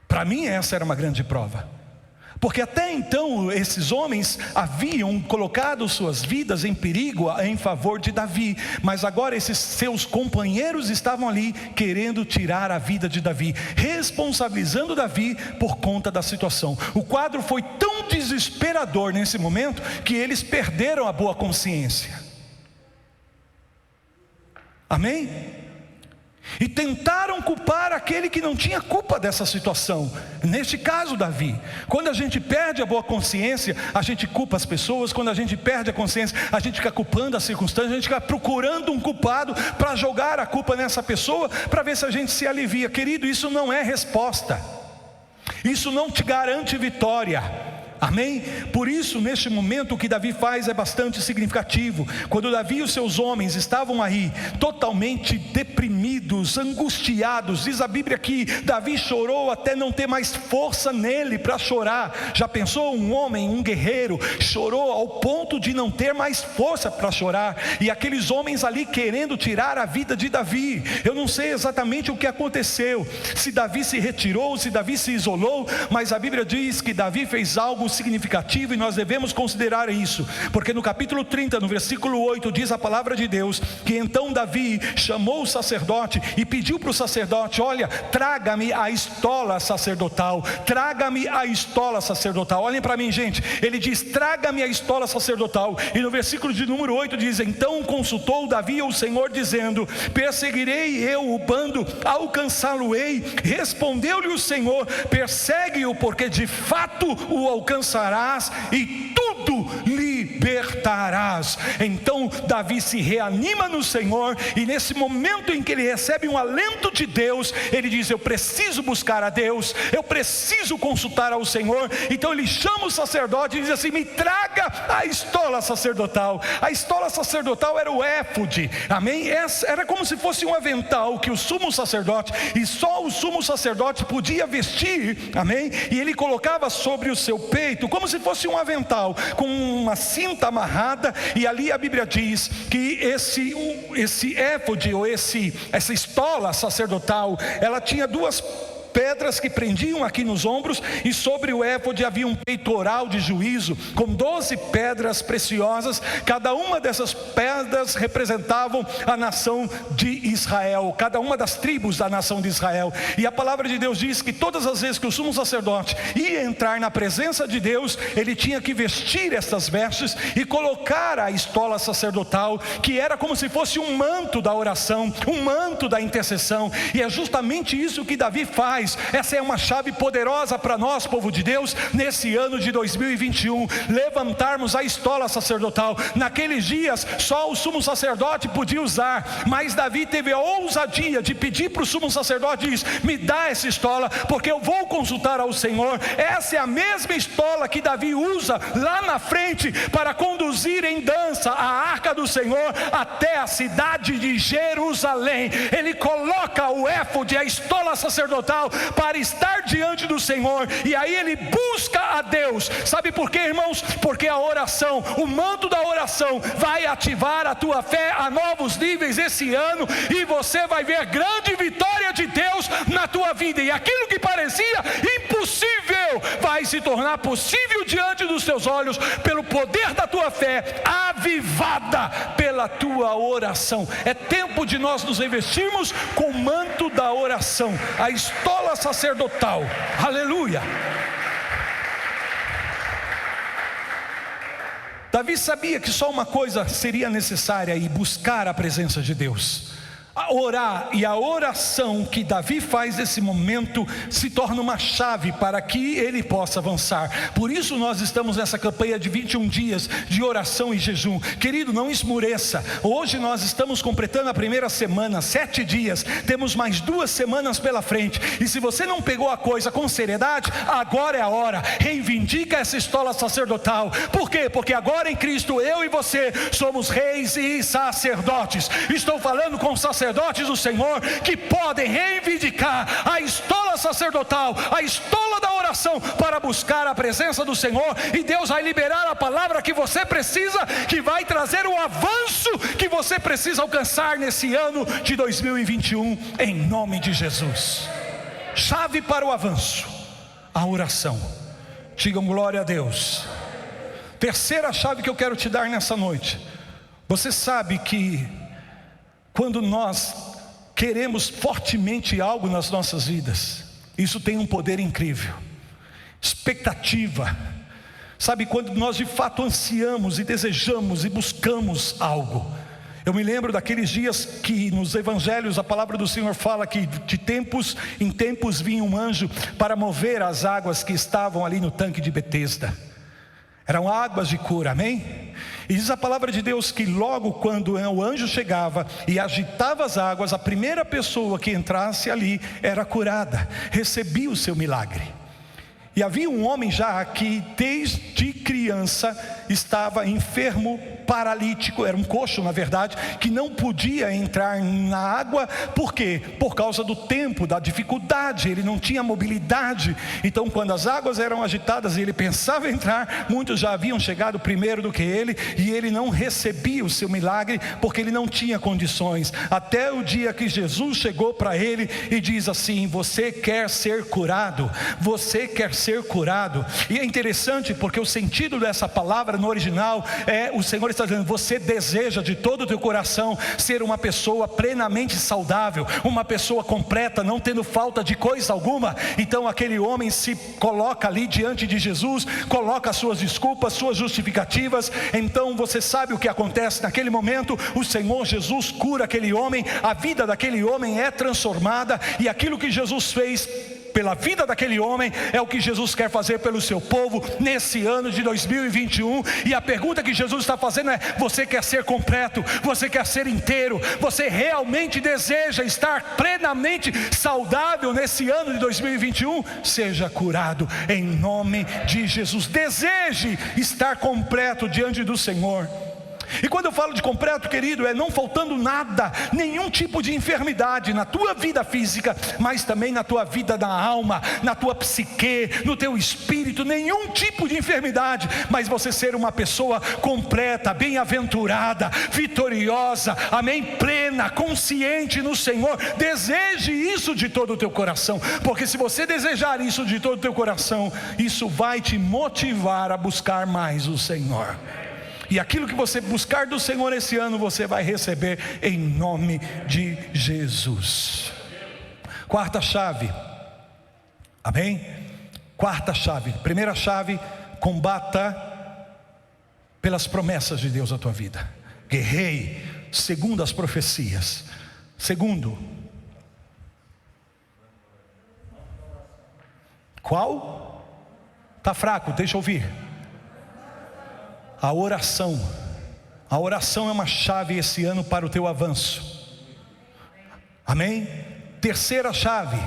Para mim essa era uma grande prova, porque até então esses homens haviam colocado suas vidas em perigo em favor de Davi, mas agora esses seus companheiros estavam ali querendo tirar a vida de Davi, responsabilizando Davi por conta da situação. O quadro foi tão desesperador nesse momento que eles perderam a boa consciência. Amém? E tentaram culpar aquele que não tinha culpa dessa situação, neste caso Davi. Quando a gente perde a boa consciência, a gente culpa as pessoas. Quando a gente perde a consciência, a gente fica culpando as circunstâncias, a gente fica procurando um culpado para jogar a culpa nessa pessoa, para ver se a gente se alivia. Querido, isso não é resposta, isso não te garante vitória. Amém? Por isso, neste momento, o que Davi faz é bastante significativo. Quando Davi e os seus homens estavam aí, totalmente deprimidos, angustiados, diz a Bíblia que Davi chorou até não ter mais força nele para chorar. Já pensou um homem, um guerreiro, chorou ao ponto de não ter mais força para chorar, e aqueles homens ali querendo tirar a vida de Davi. Eu não sei exatamente o que aconteceu, se Davi se retirou, se Davi se isolou, mas a Bíblia diz que Davi fez algo significativo e nós devemos considerar isso, porque no capítulo 30, no versículo 8, diz a palavra de Deus, que então Davi chamou o sacerdote e pediu para o sacerdote: olha, traga-me a estola sacerdotal, traga-me a estola sacerdotal. Olhem para mim, gente, ele diz: traga-me a estola sacerdotal, e no versículo de número 8 diz: então consultou Davi o Senhor, dizendo: perseguirei eu o bando, alcançá-lo-ei? Respondeu-lhe o Senhor: persegue-o, porque de fato o alcançarás e tudo libertarás. Então Davi se reanima no Senhor, e nesse momento em que ele recebe um alento de Deus, ele diz: eu preciso buscar a Deus, eu preciso consultar ao Senhor. Então ele chama o sacerdote e diz assim: me traga a estola sacerdotal. A estola sacerdotal era o éfode, amém? Era como se fosse um avental que o sumo sacerdote, e só o sumo sacerdote podia vestir, amém? E ele colocava sobre o seu peito, como se fosse um avental, com uma cinta amarrada. E ali a Bíblia diz que esse éfode, ou essa estola sacerdotal, ela tinha duas pedras que prendiam aqui nos ombros, e sobre o éfode havia um peitoral de juízo com 12 pedras preciosas. Cada uma dessas pedras representavam a nação de Israel, cada uma das tribos da nação de Israel. E a palavra de Deus diz que todas as vezes que o sumo sacerdote ia entrar na presença de Deus, ele tinha que vestir essas vestes e colocar a estola sacerdotal, que era como se fosse um manto da oração, um manto da intercessão. E é justamente isso que Davi faz. Essa é uma chave poderosa para nós, povo de Deus, nesse ano de 2021, levantarmos a estola sacerdotal. Naqueles dias só o sumo sacerdote podia usar, mas Davi teve a ousadia de pedir para o sumo sacerdote: diz: me dá essa estola, porque eu vou consultar ao Senhor. Essa é a mesma estola que Davi usa lá na frente para conduzir em dança a arca do Senhor até a cidade de Jerusalém. Ele coloca o éfode, a estola sacerdotal, para estar diante do Senhor, e aí ele busca a Deus. Sabe por quê, irmãos? Porque a oração, o manto da oração, vai ativar a tua fé a novos níveis esse ano, e você vai ver grande vitória de Deus na tua vida, e aquilo que parecia impossível vai se tornar possível diante dos teus olhos, pelo poder da tua fé, avivada pela tua oração. É tempo de nós nos investirmos com o manto da oração, a estola sacerdotal. Aleluia. Davi sabia que só uma coisa seria necessária: e buscar a presença de Deus. A orar, e a oração que Davi faz nesse momento se torna uma chave para que ele possa avançar. Por isso nós estamos nessa campanha de 21 dias de oração e jejum. Querido, não esmoreça. Hoje nós estamos completando a primeira semana, 7 dias. Temos mais 2 semanas pela frente, e se você não pegou a coisa com seriedade, agora é a hora. Reivindica essa estola sacerdotal. Por quê? Porque agora em Cristo eu e você somos reis e sacerdotes. Estou falando com sacerdotes do Senhor que podem reivindicar a estola sacerdotal, a estola da oração, para buscar a presença do Senhor, e Deus vai liberar a palavra que você precisa, que vai trazer o avanço que você precisa alcançar nesse ano de 2021, em nome de Jesus. Chave para o avanço: a oração. Digam glória a Deus. Terceira chave que eu quero te dar nessa noite: você sabe que quando nós queremos fortemente algo nas nossas vidas, isso tem um poder incrível. Expectativa. Sabe, quando nós de fato ansiamos e desejamos e buscamos algo. Eu me lembro daqueles dias que nos evangelhos a palavra do Senhor fala que de tempos em tempos vinha um anjo para mover as águas que estavam ali no tanque de Betesda. Eram águas de cura, amém? E diz a palavra de Deus que logo quando o anjo chegava e agitava as águas, a primeira pessoa que entrasse ali era curada, recebia o seu milagre. E havia um homem já que desde criança estava enfermo, paralítico, era um coxo na verdade, que não podia entrar na água. Por quê? Por causa do tempo, da dificuldade, ele não tinha mobilidade. Então quando as águas eram agitadas e ele pensava em entrar, muitos já haviam chegado primeiro do que ele, e ele não recebia o seu milagre, porque ele não tinha condições, até o dia que Jesus chegou para ele e diz assim: você quer ser curado? Você quer ser curado? E é interessante porque o sentido dessa palavra no original é, o Senhor está dizendo: você deseja de todo o teu coração ser uma pessoa plenamente saudável, uma pessoa completa, não tendo falta de coisa alguma? Então aquele homem se coloca ali diante de Jesus, coloca suas desculpas, suas justificativas. Então você sabe o que acontece naquele momento? O Senhor Jesus cura aquele homem, a vida daquele homem é transformada, e aquilo que Jesus fez pela vida daquele homem é o que Jesus quer fazer pelo seu povo nesse ano de 2021. E a pergunta que Jesus está fazendo é: você quer ser completo? Você quer ser inteiro? Você realmente deseja estar plenamente saudável nesse ano de 2021? Seja curado em nome de Jesus. Deseje estar completo diante do Senhor. E quando eu falo de completo, querido, é não faltando nada, nenhum tipo de enfermidade na tua vida física, mas também na tua vida da alma, na tua psique, no teu espírito, nenhum tipo de enfermidade, mas você ser uma pessoa completa, bem-aventurada, vitoriosa, amém, plena, consciente no Senhor. Deseje isso de todo o teu coração, porque se você desejar isso de todo o teu coração, isso vai te motivar a buscar mais o Senhor. E aquilo que você buscar do Senhor esse ano, você vai receber em nome de Jesus. Quarta chave, amém? Quarta chave. Primeira chave: combata pelas promessas de Deus na tua vida. Guerreie segundo as profecias. Segundo, qual? Está fraco, deixa eu ouvir. A oração. A oração é uma chave esse ano para o teu avanço. Amém? Terceira chave.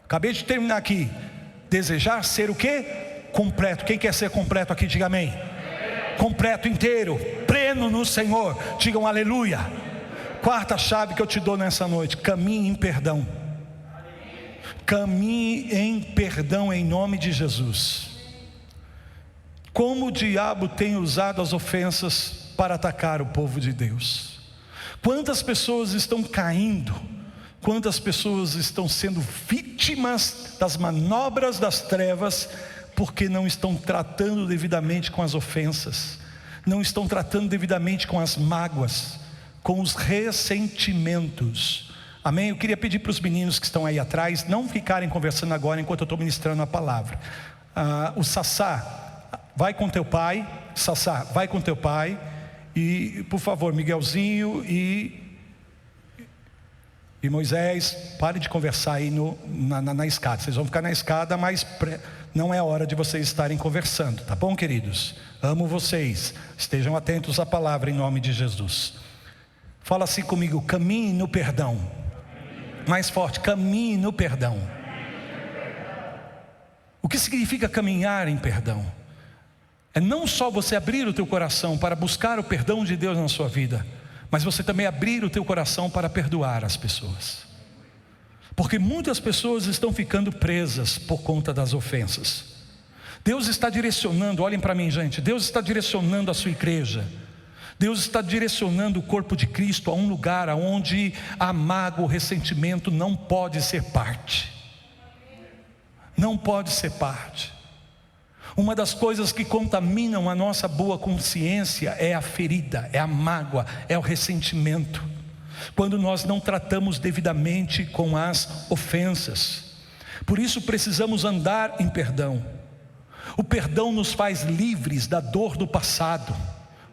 Acabei de terminar aqui. Desejar ser o quê? Completo. Quem quer ser completo aqui, diga amém. Completo, inteiro, pleno no Senhor, digam aleluia. Quarta chave que eu te dou nessa noite: caminhe em perdão. Caminhe em perdão em nome de Jesus. Como o diabo tem usado as ofensas para atacar o povo de Deus. Quantas pessoas estão caindo, quantas pessoas estão sendo vítimas das manobras das trevas, porque não estão tratando devidamente com as ofensas, não estão tratando devidamente com as mágoas, com os ressentimentos. Amém? Eu queria pedir para os meninos que estão aí atrás não ficarem conversando agora enquanto eu estou ministrando a palavra. O Sassá, vai com teu pai. Sassá, vai com teu pai. E por favor, Miguelzinho e Moisés, pare de conversar aí na escada. Vocês vão ficar na escada, mas não é hora de vocês estarem conversando, tá bom, queridos? Amo vocês, estejam atentos à palavra em nome de Jesus. Fala assim comigo: caminhe no perdão. Mais forte: caminhe no perdão. O que significa caminhar em perdão? É não só você abrir o teu coração para buscar o perdão de Deus na sua vida, mas você também abrir o teu coração para perdoar as pessoas. Porque muitas pessoas estão ficando presas por conta das ofensas. Deus está direcionando, olhem para mim, gente, Deus está direcionando a sua igreja. Deus está direcionando o corpo de Cristo a um lugar onde a mágoa, o ressentimento não pode ser parte. Não pode ser parte. Uma das coisas que contaminam a nossa boa consciência é a ferida, é a mágoa, é o ressentimento. Quando nós não tratamos devidamente com as ofensas. Por isso precisamos andar em perdão. O perdão nos faz livres da dor do passado.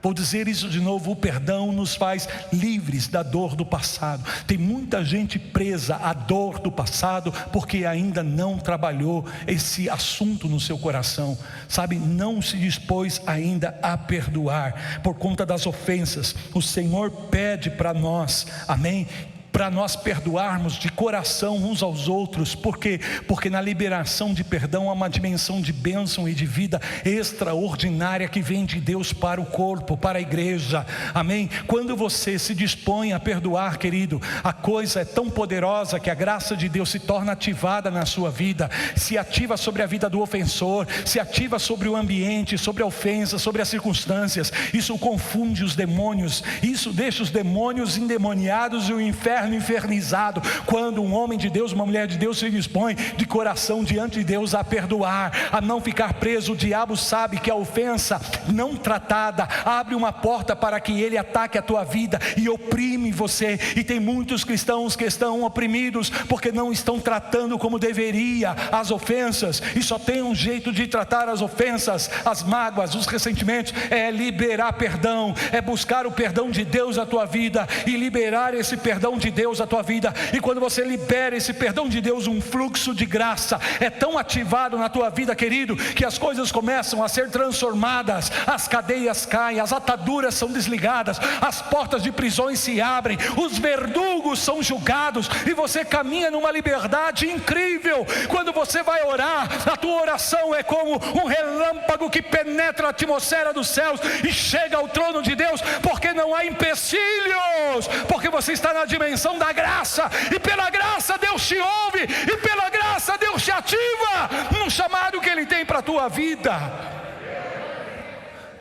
Vou dizer isso de novo: o perdão nos faz livres da dor do passado. Tem muita gente presa à dor do passado porque ainda não trabalhou esse assunto no seu coração, sabe, não se dispôs ainda a perdoar por conta das ofensas. O Senhor pede para nós, amém, para nós perdoarmos de coração uns aos outros. Por quê? Porque na liberação de perdão há uma dimensão de bênção e de vida extraordinária que vem de Deus para o corpo, para a igreja. Amém? Quando você se dispõe a perdoar, querido, a coisa é tão poderosa que a graça de Deus se torna ativada na sua vida, se ativa sobre a vida do ofensor, se ativa sobre o ambiente, sobre a ofensa, sobre as circunstâncias. Isso confunde os demônios, isso deixa os demônios endemoniados e o inferno infernizado. Quando um homem de Deus, uma mulher de Deus se dispõe de coração diante de Deus a perdoar, a não ficar preso, o diabo sabe que a ofensa não tratada abre uma porta para que ele ataque a tua vida e oprime você. E tem muitos cristãos que estão oprimidos porque não estão tratando como deveria as ofensas, e só tem um jeito de tratar as ofensas, as mágoas, os ressentimentos, é liberar perdão, é buscar o perdão de Deus na tua vida e liberar esse perdão de Deus na tua vida. E quando você libera esse perdão de Deus, um fluxo de graça é tão ativado na tua vida, querido, que as coisas começam a ser transformadas, as cadeias caem, as ataduras são desligadas, as portas de prisões se abrem, os verdugos são julgados e você caminha numa liberdade incrível. Quando você vai orar, a tua oração é como um relâmpago que penetra a atmosfera dos céus e chega ao trono de Deus, porque não há empecilhos, porque você está na dimensão da graça, e pela graça Deus te ouve, e pela graça Deus te ativa no chamado que Ele tem para a tua vida.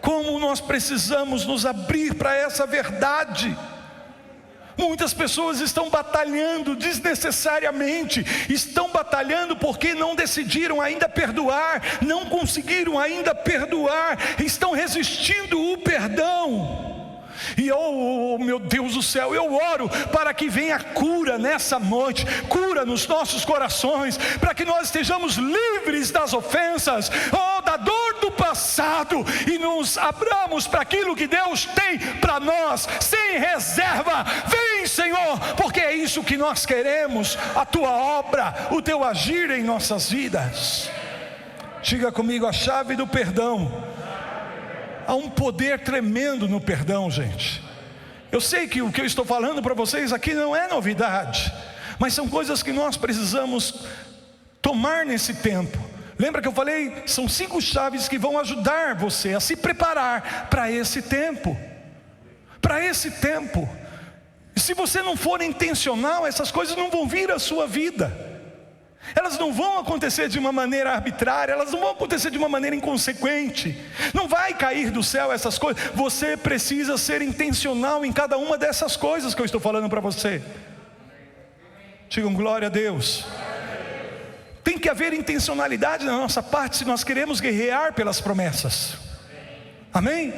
Como nós precisamos nos abrir para essa verdade. Muitas pessoas estão batalhando desnecessariamente, estão batalhando porque não decidiram ainda perdoar, não conseguiram ainda perdoar, estão resistindo o perdão. E oh meu Deus do céu, eu oro para que venha cura nessa noite, cura nos nossos corações, para que nós estejamos livres das ofensas, da dor do passado, e nos abramos para aquilo que Deus tem para nós, sem reserva. Vem, Senhor, porque é isso que nós queremos, a tua obra, o teu agir em nossas vidas. Diga comigo: a chave do perdão. Há um poder tremendo no perdão, gente. Eu sei que o que eu estou falando para vocês aqui não é novidade, mas são coisas que nós precisamos tomar nesse tempo. Lembra que eu falei? São 5 chaves que vão ajudar você a se preparar para esse tempo. Para esse tempo. E se você não for intencional, essas coisas não vão vir à sua vida. Elas não vão acontecer de uma maneira arbitrária, elas não vão acontecer de uma maneira inconsequente. Não vai cair do céu essas coisas. Você precisa ser intencional em cada uma dessas coisas que eu estou falando para você. Digam glória a Deus. Tem que haver intencionalidade na nossa parte se nós queremos guerrear pelas promessas. Amém?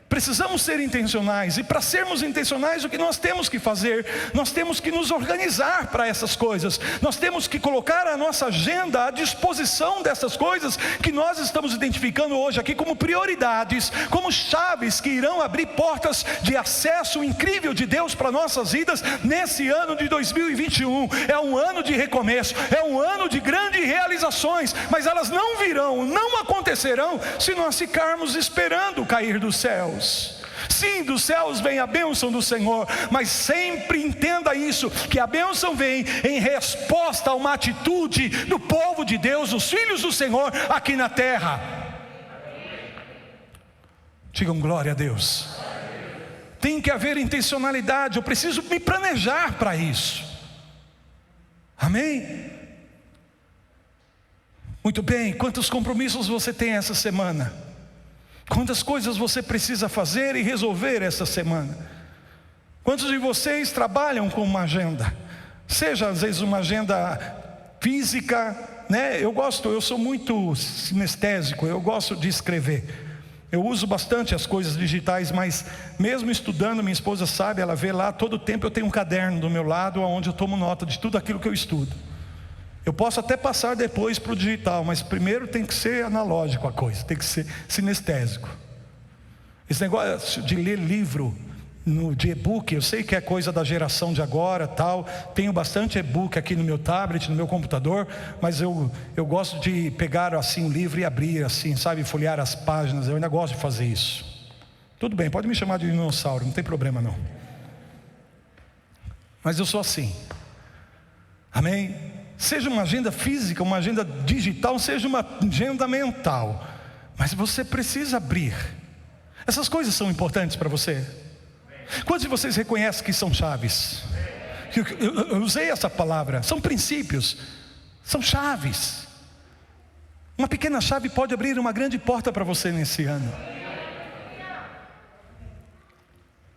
Precisamos ser intencionais, e para sermos intencionais, o que nós temos que fazer? Nós temos que nos organizar para essas coisas, nós temos que colocar a nossa agenda à disposição dessas coisas que nós estamos identificando hoje aqui como prioridades, como chaves que irão abrir portas de acesso incrível de Deus para nossas vidas nesse ano de 2021. É um ano de recomeço, é um ano de grandes realizações, mas elas não virão, não acontecerão se nós ficarmos esperando o cair dos céus. Sim, dos céus vem a bênção do Senhor, mas sempre entenda isso, que a bênção vem em resposta a uma atitude do povo de Deus, os filhos do Senhor aqui na terra. Digam glória a Deus. Tem que haver intencionalidade, eu preciso me planejar para isso. Amém? Muito bem, quantos compromissos você tem essa semana? Quantas coisas você precisa fazer e resolver essa semana? Quantos de vocês trabalham com uma agenda? Seja às vezes uma agenda física, né? Eu sou muito sinestésico, eu gosto de escrever. Eu uso bastante as coisas digitais, mas mesmo estudando, minha esposa sabe, ela vê lá, todo tempo eu tenho um caderno do meu lado, onde eu tomo nota de tudo aquilo que eu estudo. Eu posso até passar depois para o digital, mas primeiro tem que ser analógico a coisa, tem que ser sinestésico. Esse negócio de ler livro de e-book, eu sei que é coisa da geração de agora, tal. Tenho bastante e-book aqui no meu tablet, no meu computador, mas eu gosto de pegar assim um livro e abrir assim, sabe, folhear as páginas. Eu ainda gosto de fazer isso. Tudo bem, pode me chamar de dinossauro, não tem problema não. mas eu sou assim. Amém? Seja uma agenda física, uma agenda digital, seja uma agenda mental, mas você precisa abrir. Essas coisas são importantes para você? Quantos de vocês reconhecem que são chaves? Eu usei essa palavra, são princípios, são chaves. Uma pequena chave pode abrir uma grande porta para você nesse ano.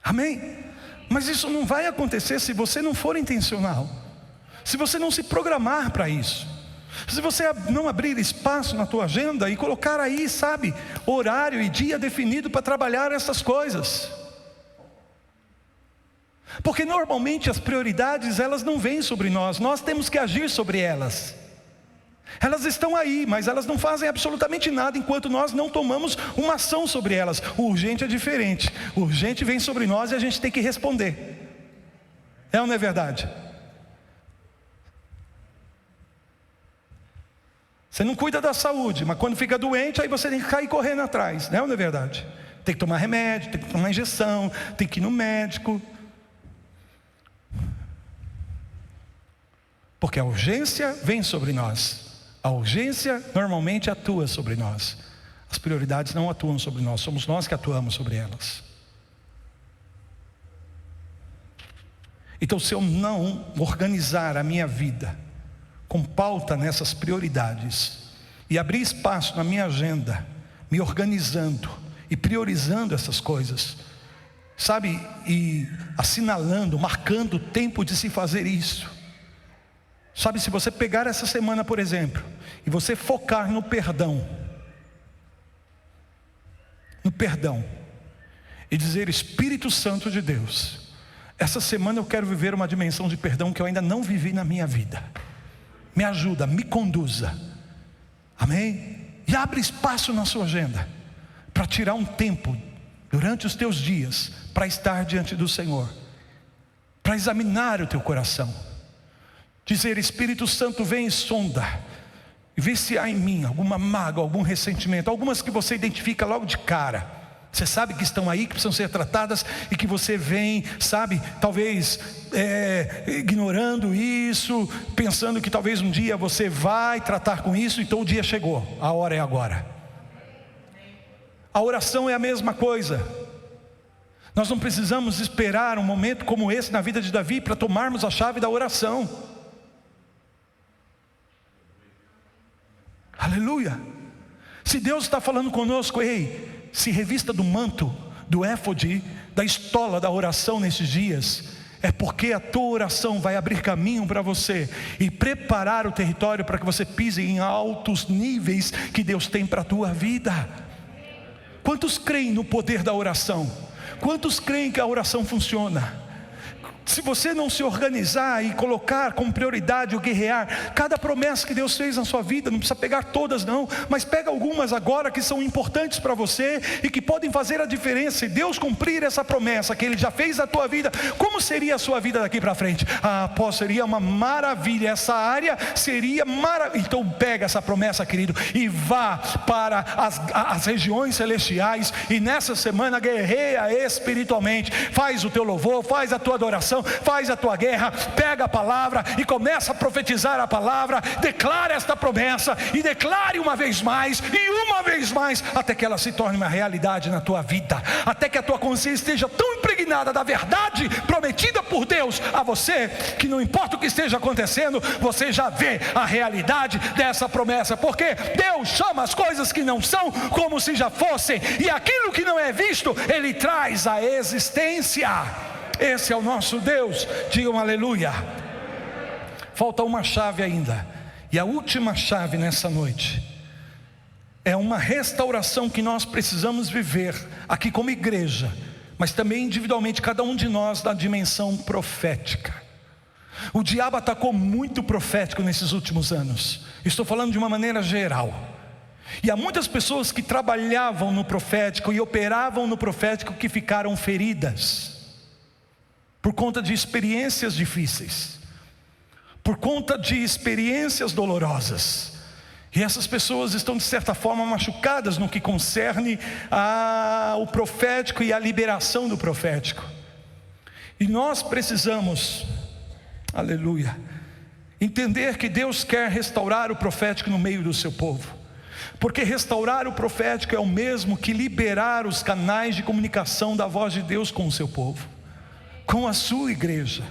Amém? Mas isso não vai acontecer se você não for intencional, se você não se programar para isso, se você não abrir espaço na tua agenda e colocar aí, sabe, horário e dia definido para trabalhar essas coisas. Porque normalmente as prioridades, elas não vêm sobre nós, nós temos que agir sobre elas. Elas estão aí, mas elas não fazem absolutamente nada enquanto nós não tomamos uma ação sobre elas. O urgente é diferente. O urgente vem sobre nós e a gente tem que responder. É ou não é verdade? Você não cuida da saúde, mas quando fica doente, aí você tem que cair correndo atrás. Não é ou não é verdade? Tem que tomar remédio, tem que tomar injeção, tem que ir no médico. Porque a urgência vem sobre nós. A urgência normalmente atua sobre nós. As prioridades não atuam sobre nós, somos nós que atuamos sobre elas. Então, se eu não organizar a minha vida com pauta nessas prioridades e abrir espaço na minha agenda, me organizando e priorizando essas coisas, sabe, e assinalando, marcando o tempo de se fazer isso. Sabe, se você pegar essa semana, por exemplo, e você focar no perdão, e dizer: Espírito Santo de Deus, essa semana eu quero viver uma dimensão de perdão que eu ainda não vivi na minha vida. Me ajuda, me conduza. Amém? E abre espaço na sua agenda para tirar um tempo durante os teus dias para estar diante do Senhor, para examinar o teu coração. Dizer: Espírito Santo, vem e sonda, e vê se há em mim alguma mágoa, algum ressentimento, algumas que você identifica logo de cara. Você sabe que estão aí, que precisam ser tratadas, e que você vem, sabe, talvez ignorando isso, pensando que talvez um dia você vai tratar com isso, então o dia chegou, a hora é agora. A oração é a mesma coisa. Nós não precisamos esperar um momento como esse na vida de Davi para tomarmos a chave da oração. Aleluia. Se Deus está falando conosco: ei, se revista do manto, do éfode, da estola da oração nesses dias, é porque a tua oração vai abrir caminho para você e preparar o território para que você pise em altos níveis que Deus tem para a tua vida. Quantos creem no poder da oração? Quantos creem que a oração funciona? Se você não se organizar e colocar como prioridade o guerrear, cada promessa que Deus fez na sua vida, não precisa pegar todas não, mas pega algumas agora que são importantes para você e que podem fazer a diferença. E Deus cumprir essa promessa que Ele já fez na tua vida, como seria a sua vida daqui para frente? Seria uma maravilha, essa área seria maravilha. Então pega essa promessa, querido, e vá para as regiões celestiais, e nessa semana guerreia espiritualmente, faz o teu louvor, faz a tua adoração, faz a tua guerra, pega a palavra e começa a profetizar a palavra, declara esta promessa e declare uma vez mais e uma vez mais, até que ela se torne uma realidade na tua vida, até que a tua consciência esteja tão impregnada da verdade prometida por Deus a você, que não importa o que esteja acontecendo, você já vê a realidade dessa promessa, porque Deus chama as coisas que não são como se já fossem, e aquilo que não é visto, Ele traz à existência. Esse é o nosso Deus, digam aleluia. Falta uma chave ainda, e a última chave nessa noite é uma restauração que nós precisamos viver aqui como igreja, mas também individualmente, cada um de nós, na dimensão profética. O diabo atacou muito profético nesses últimos anos, estou falando de uma maneira geral. E há muitas pessoas que trabalhavam no profético e operavam no profético que ficaram feridas por conta de experiências difíceis, por conta de experiências dolorosas. E essas pessoas estão de certa forma machucadas no que concerne ao profético e à liberação do profético. E nós precisamos Aleluia. Entender que Deus quer restaurar o profético no meio do seu povo, porque restaurar o profético é o mesmo que liberar os canais de comunicação da voz de Deus com o seu povo, com a sua igreja.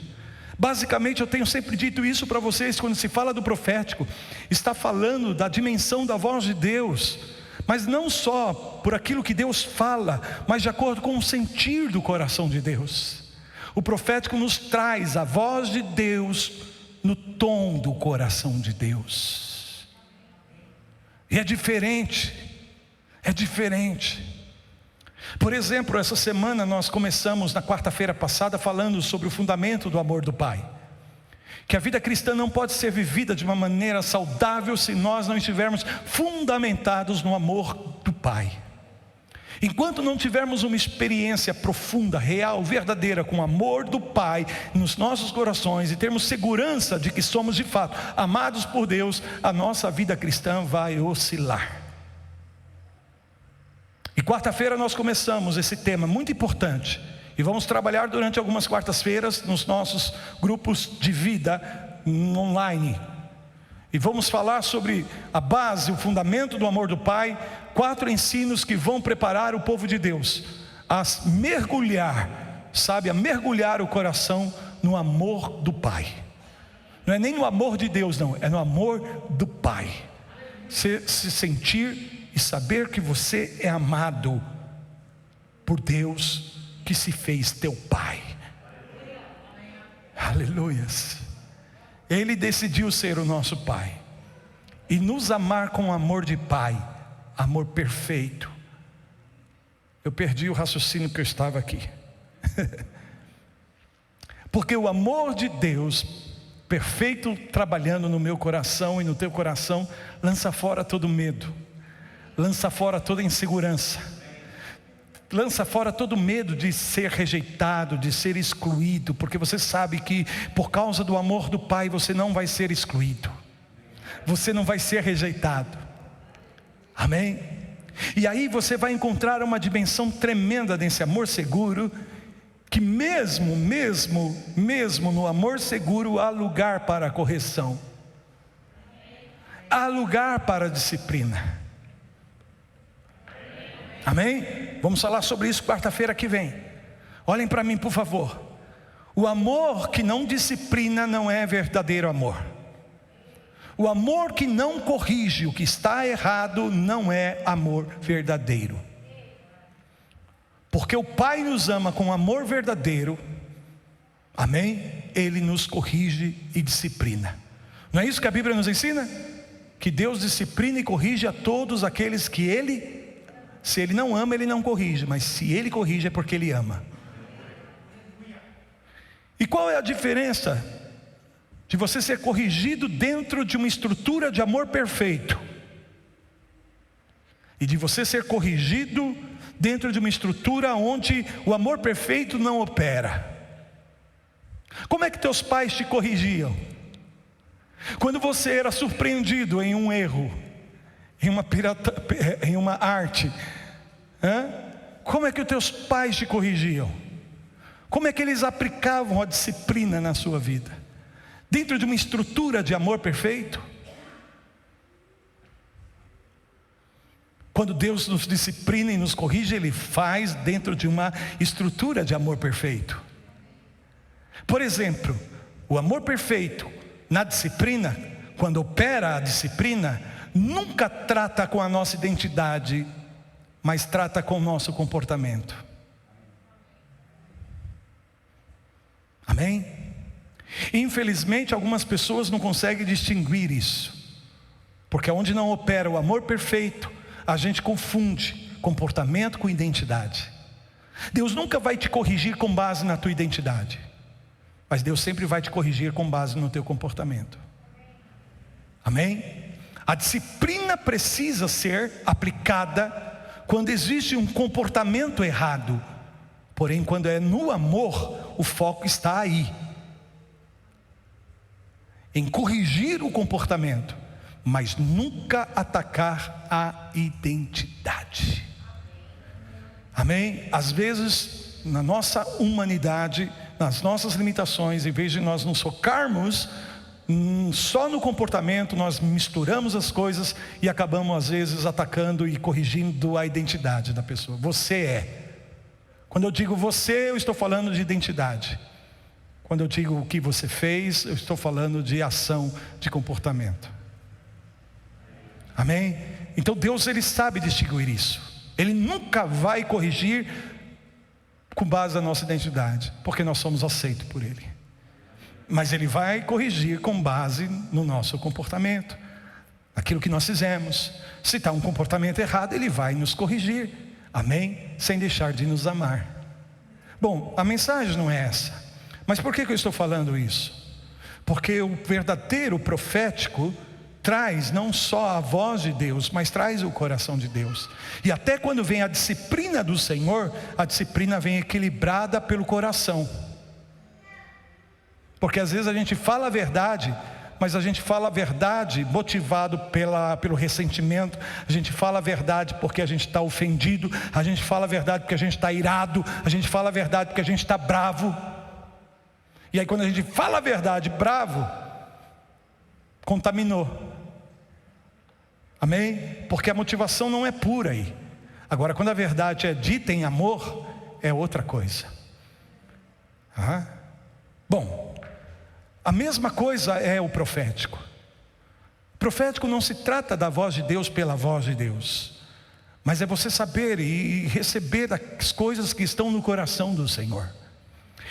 Basicamente, eu tenho sempre dito isso para vocês: quando se fala do profético, está falando da dimensão da voz de Deus, mas não só por aquilo que Deus fala, mas de acordo com o sentir do coração de Deus. O profético nos traz a voz de Deus no tom do coração de Deus. E é diferente. Por exemplo, essa semana nós começamos na quarta-feira passada falando sobre o fundamento do amor do Pai. Que a vida cristã não pode ser vivida de uma maneira saudável se nós não estivermos fundamentados no amor do Pai. Enquanto não tivermos uma experiência profunda, real, verdadeira com o amor do Pai nos nossos corações e termos segurança de que somos de fato amados por Deus, a nossa vida cristã vai oscilar. E quarta-feira nós começamos esse tema muito importante, e vamos trabalhar durante algumas quartas-feiras nos nossos grupos de vida online. E vamos falar sobre a base, o fundamento do amor do Pai, 4 ensinos que vão preparar o povo de Deus a mergulhar, a mergulhar o coração no amor do Pai. Não é nem no amor de Deus, não, é no amor do Pai. Se sentir e saber que você é amado por Deus que se fez teu Pai. Aleluias. Ele decidiu ser o nosso Pai e nos amar com amor de Pai, amor perfeito. Eu perdi o raciocínio que eu estava aqui. Porque o amor de Deus perfeito trabalhando no meu coração e no teu coração lança fora todo medo, lança fora toda insegurança, lança fora todo medo de ser rejeitado, de ser excluído, porque você sabe que por causa do amor do Pai você não vai ser excluído, você não vai ser rejeitado. Amém? E aí você vai encontrar uma dimensão tremenda desse amor seguro, que mesmo no amor seguro há lugar para a correção, há lugar para a disciplina. Amém? Vamos falar sobre isso quarta-feira que vem. Olhem para mim, por favor. O amor que não disciplina não é verdadeiro amor. O amor que não corrige o que está errado não é amor verdadeiro. Porque o Pai nos ama com amor verdadeiro. Amém? Ele nos corrige e disciplina. Não é isso que a Bíblia nos ensina? Que Deus disciplina e corrige a todos aqueles que Ele... Se Ele não ama, Ele não corrige, mas se Ele corrige é porque Ele ama. E qual é a diferença de você ser corrigido dentro de uma estrutura de amor perfeito e de você ser corrigido dentro de uma estrutura onde o amor perfeito não opera? Como é que teus pais te corrigiam? Quando você era surpreendido em um erro, em uma arte, como é que os teus pais te corrigiam? Como é que eles aplicavam a disciplina na sua vida? Dentro de uma estrutura de amor perfeito? Quando Deus nos disciplina e nos corrige, Ele faz dentro de uma estrutura de amor perfeito. Por exemplo, o amor perfeito na disciplina, quando opera a disciplina, nunca trata com a nossa identidade, mas trata com o nosso comportamento. Amém? Infelizmente algumas pessoas não conseguem distinguir isso, porque onde não opera o amor perfeito, a gente confunde comportamento com identidade. Deus nunca vai te corrigir com base na tua identidade, mas Deus sempre vai te corrigir com base no teu comportamento. Amém? A disciplina precisa ser aplicada quando existe um comportamento errado. Porém, quando é no amor, o foco está aí, em corrigir o comportamento, mas nunca atacar a identidade. Amém? Às vezes, na nossa humanidade, nas nossas limitações, em vez de nós nos focarmos só no comportamento, nós misturamos as coisas e acabamos às vezes atacando e corrigindo a identidade da pessoa. Você é. Quando eu digo você, eu estou falando de identidade. Quando eu digo o que você fez, eu estou falando de ação, de comportamento. Amém? Então Deus, Ele sabe distinguir isso. Ele nunca vai corrigir com base na nossa identidade, porque nós somos aceitos por Ele. Mas Ele vai corrigir com base no nosso comportamento, aquilo que nós fizemos. Se está um comportamento errado, Ele vai nos corrigir. Amém? Sem deixar de nos amar. Bom, a mensagem não é essa. Mas por que eu estou falando isso? Porque o verdadeiro profético traz não só a voz de Deus, mas traz o coração de Deus. E até quando vem a disciplina do Senhor, a disciplina vem equilibrada pelo coração. Porque às vezes a gente fala a verdade, mas a gente fala a verdade motivado pelo ressentimento. A gente fala a verdade porque a gente está ofendido. A gente fala a verdade porque a gente está irado. A gente fala a verdade porque a gente está bravo. E aí quando a gente fala a verdade bravo, contaminou. Amém? Porque a motivação não é pura aí. Agora quando a verdade é dita em amor, é outra coisa. Bom, a mesma coisa é o profético. O profético não se trata da voz de Deus pela voz de Deus, mas é você saber e receber as coisas que estão no coração do Senhor.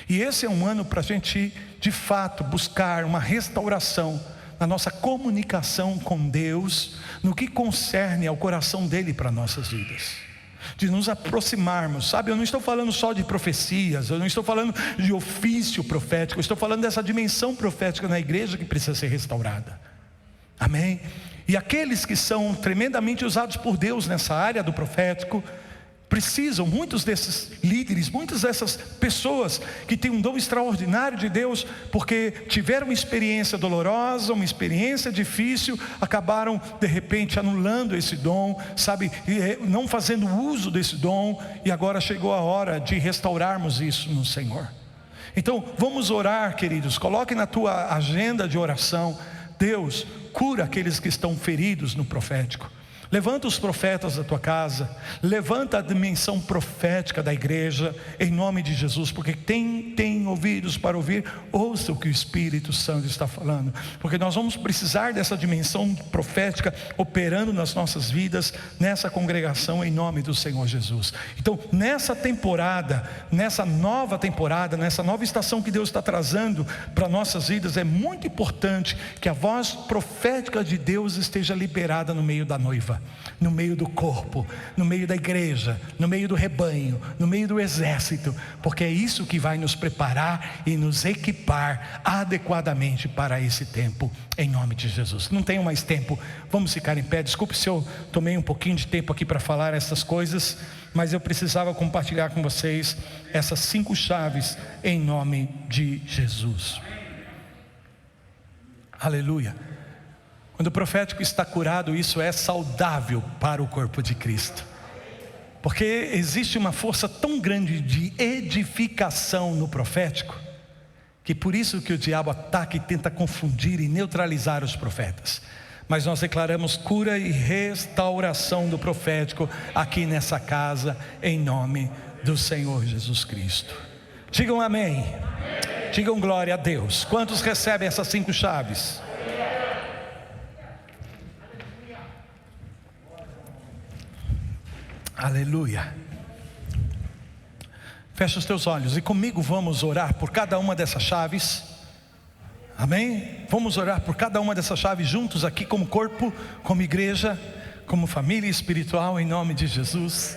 E esse é um ano para a gente de fato buscar uma restauração na nossa comunicação com Deus, no que concerne ao coração dele para nossas vidas, de nos aproximarmos, sabe? Eu não estou falando só de profecias, eu não estou falando de ofício profético, eu estou falando dessa dimensão profética na igreja que precisa ser restaurada. Amém? E aqueles que são tremendamente usados por Deus nessa área do profético precisam, muitos desses líderes, muitas dessas pessoas que têm um dom extraordinário de Deus, porque tiveram uma experiência dolorosa, uma experiência difícil, acabaram de repente anulando esse dom, sabe, não fazendo uso desse dom, e agora chegou a hora de restaurarmos isso no Senhor. Então vamos orar, queridos. Coloque na tua agenda de oração: Deus, cura aqueles que estão feridos no profético. Levanta os profetas da tua casa, levanta a dimensão profética da igreja, em nome de Jesus, porque tem ouvidos para ouvir, ouça o que o Espírito Santo está falando, porque nós vamos precisar dessa dimensão profética operando nas nossas vidas, nessa congregação, em nome do Senhor Jesus. Então nessa temporada, nessa nova estação que Deus está trazendo para nossas vidas, é muito importante que a voz profética de Deus esteja liberada no meio da noiva, no meio do corpo, no meio da igreja, no meio do rebanho, no meio do exército, porque é isso que vai nos preparar e nos equipar adequadamente para esse tempo, em nome de Jesus. Não tenho mais tempo, vamos ficar em pé. Desculpe se eu tomei um pouquinho de tempo aqui para falar essas coisas, mas eu precisava compartilhar com vocês essas 5 chaves em nome de Jesus. Aleluia. Quando o profético está curado, isso é saudável para o corpo de Cristo, porque existe uma força tão grande de edificação no profético, que por isso que o diabo ataca e tenta confundir e neutralizar os profetas. Mas nós declaramos cura e restauração do profético aqui nessa casa, em nome do Senhor Jesus Cristo. Digam amém. Digam glória a Deus. Quantos recebem essas 5 chaves? Aleluia. Fecha os teus olhos e comigo vamos orar por cada uma dessas chaves. Amém? Vamos orar por cada uma dessas chaves juntos aqui, como corpo, como igreja, como família espiritual, em nome de Jesus.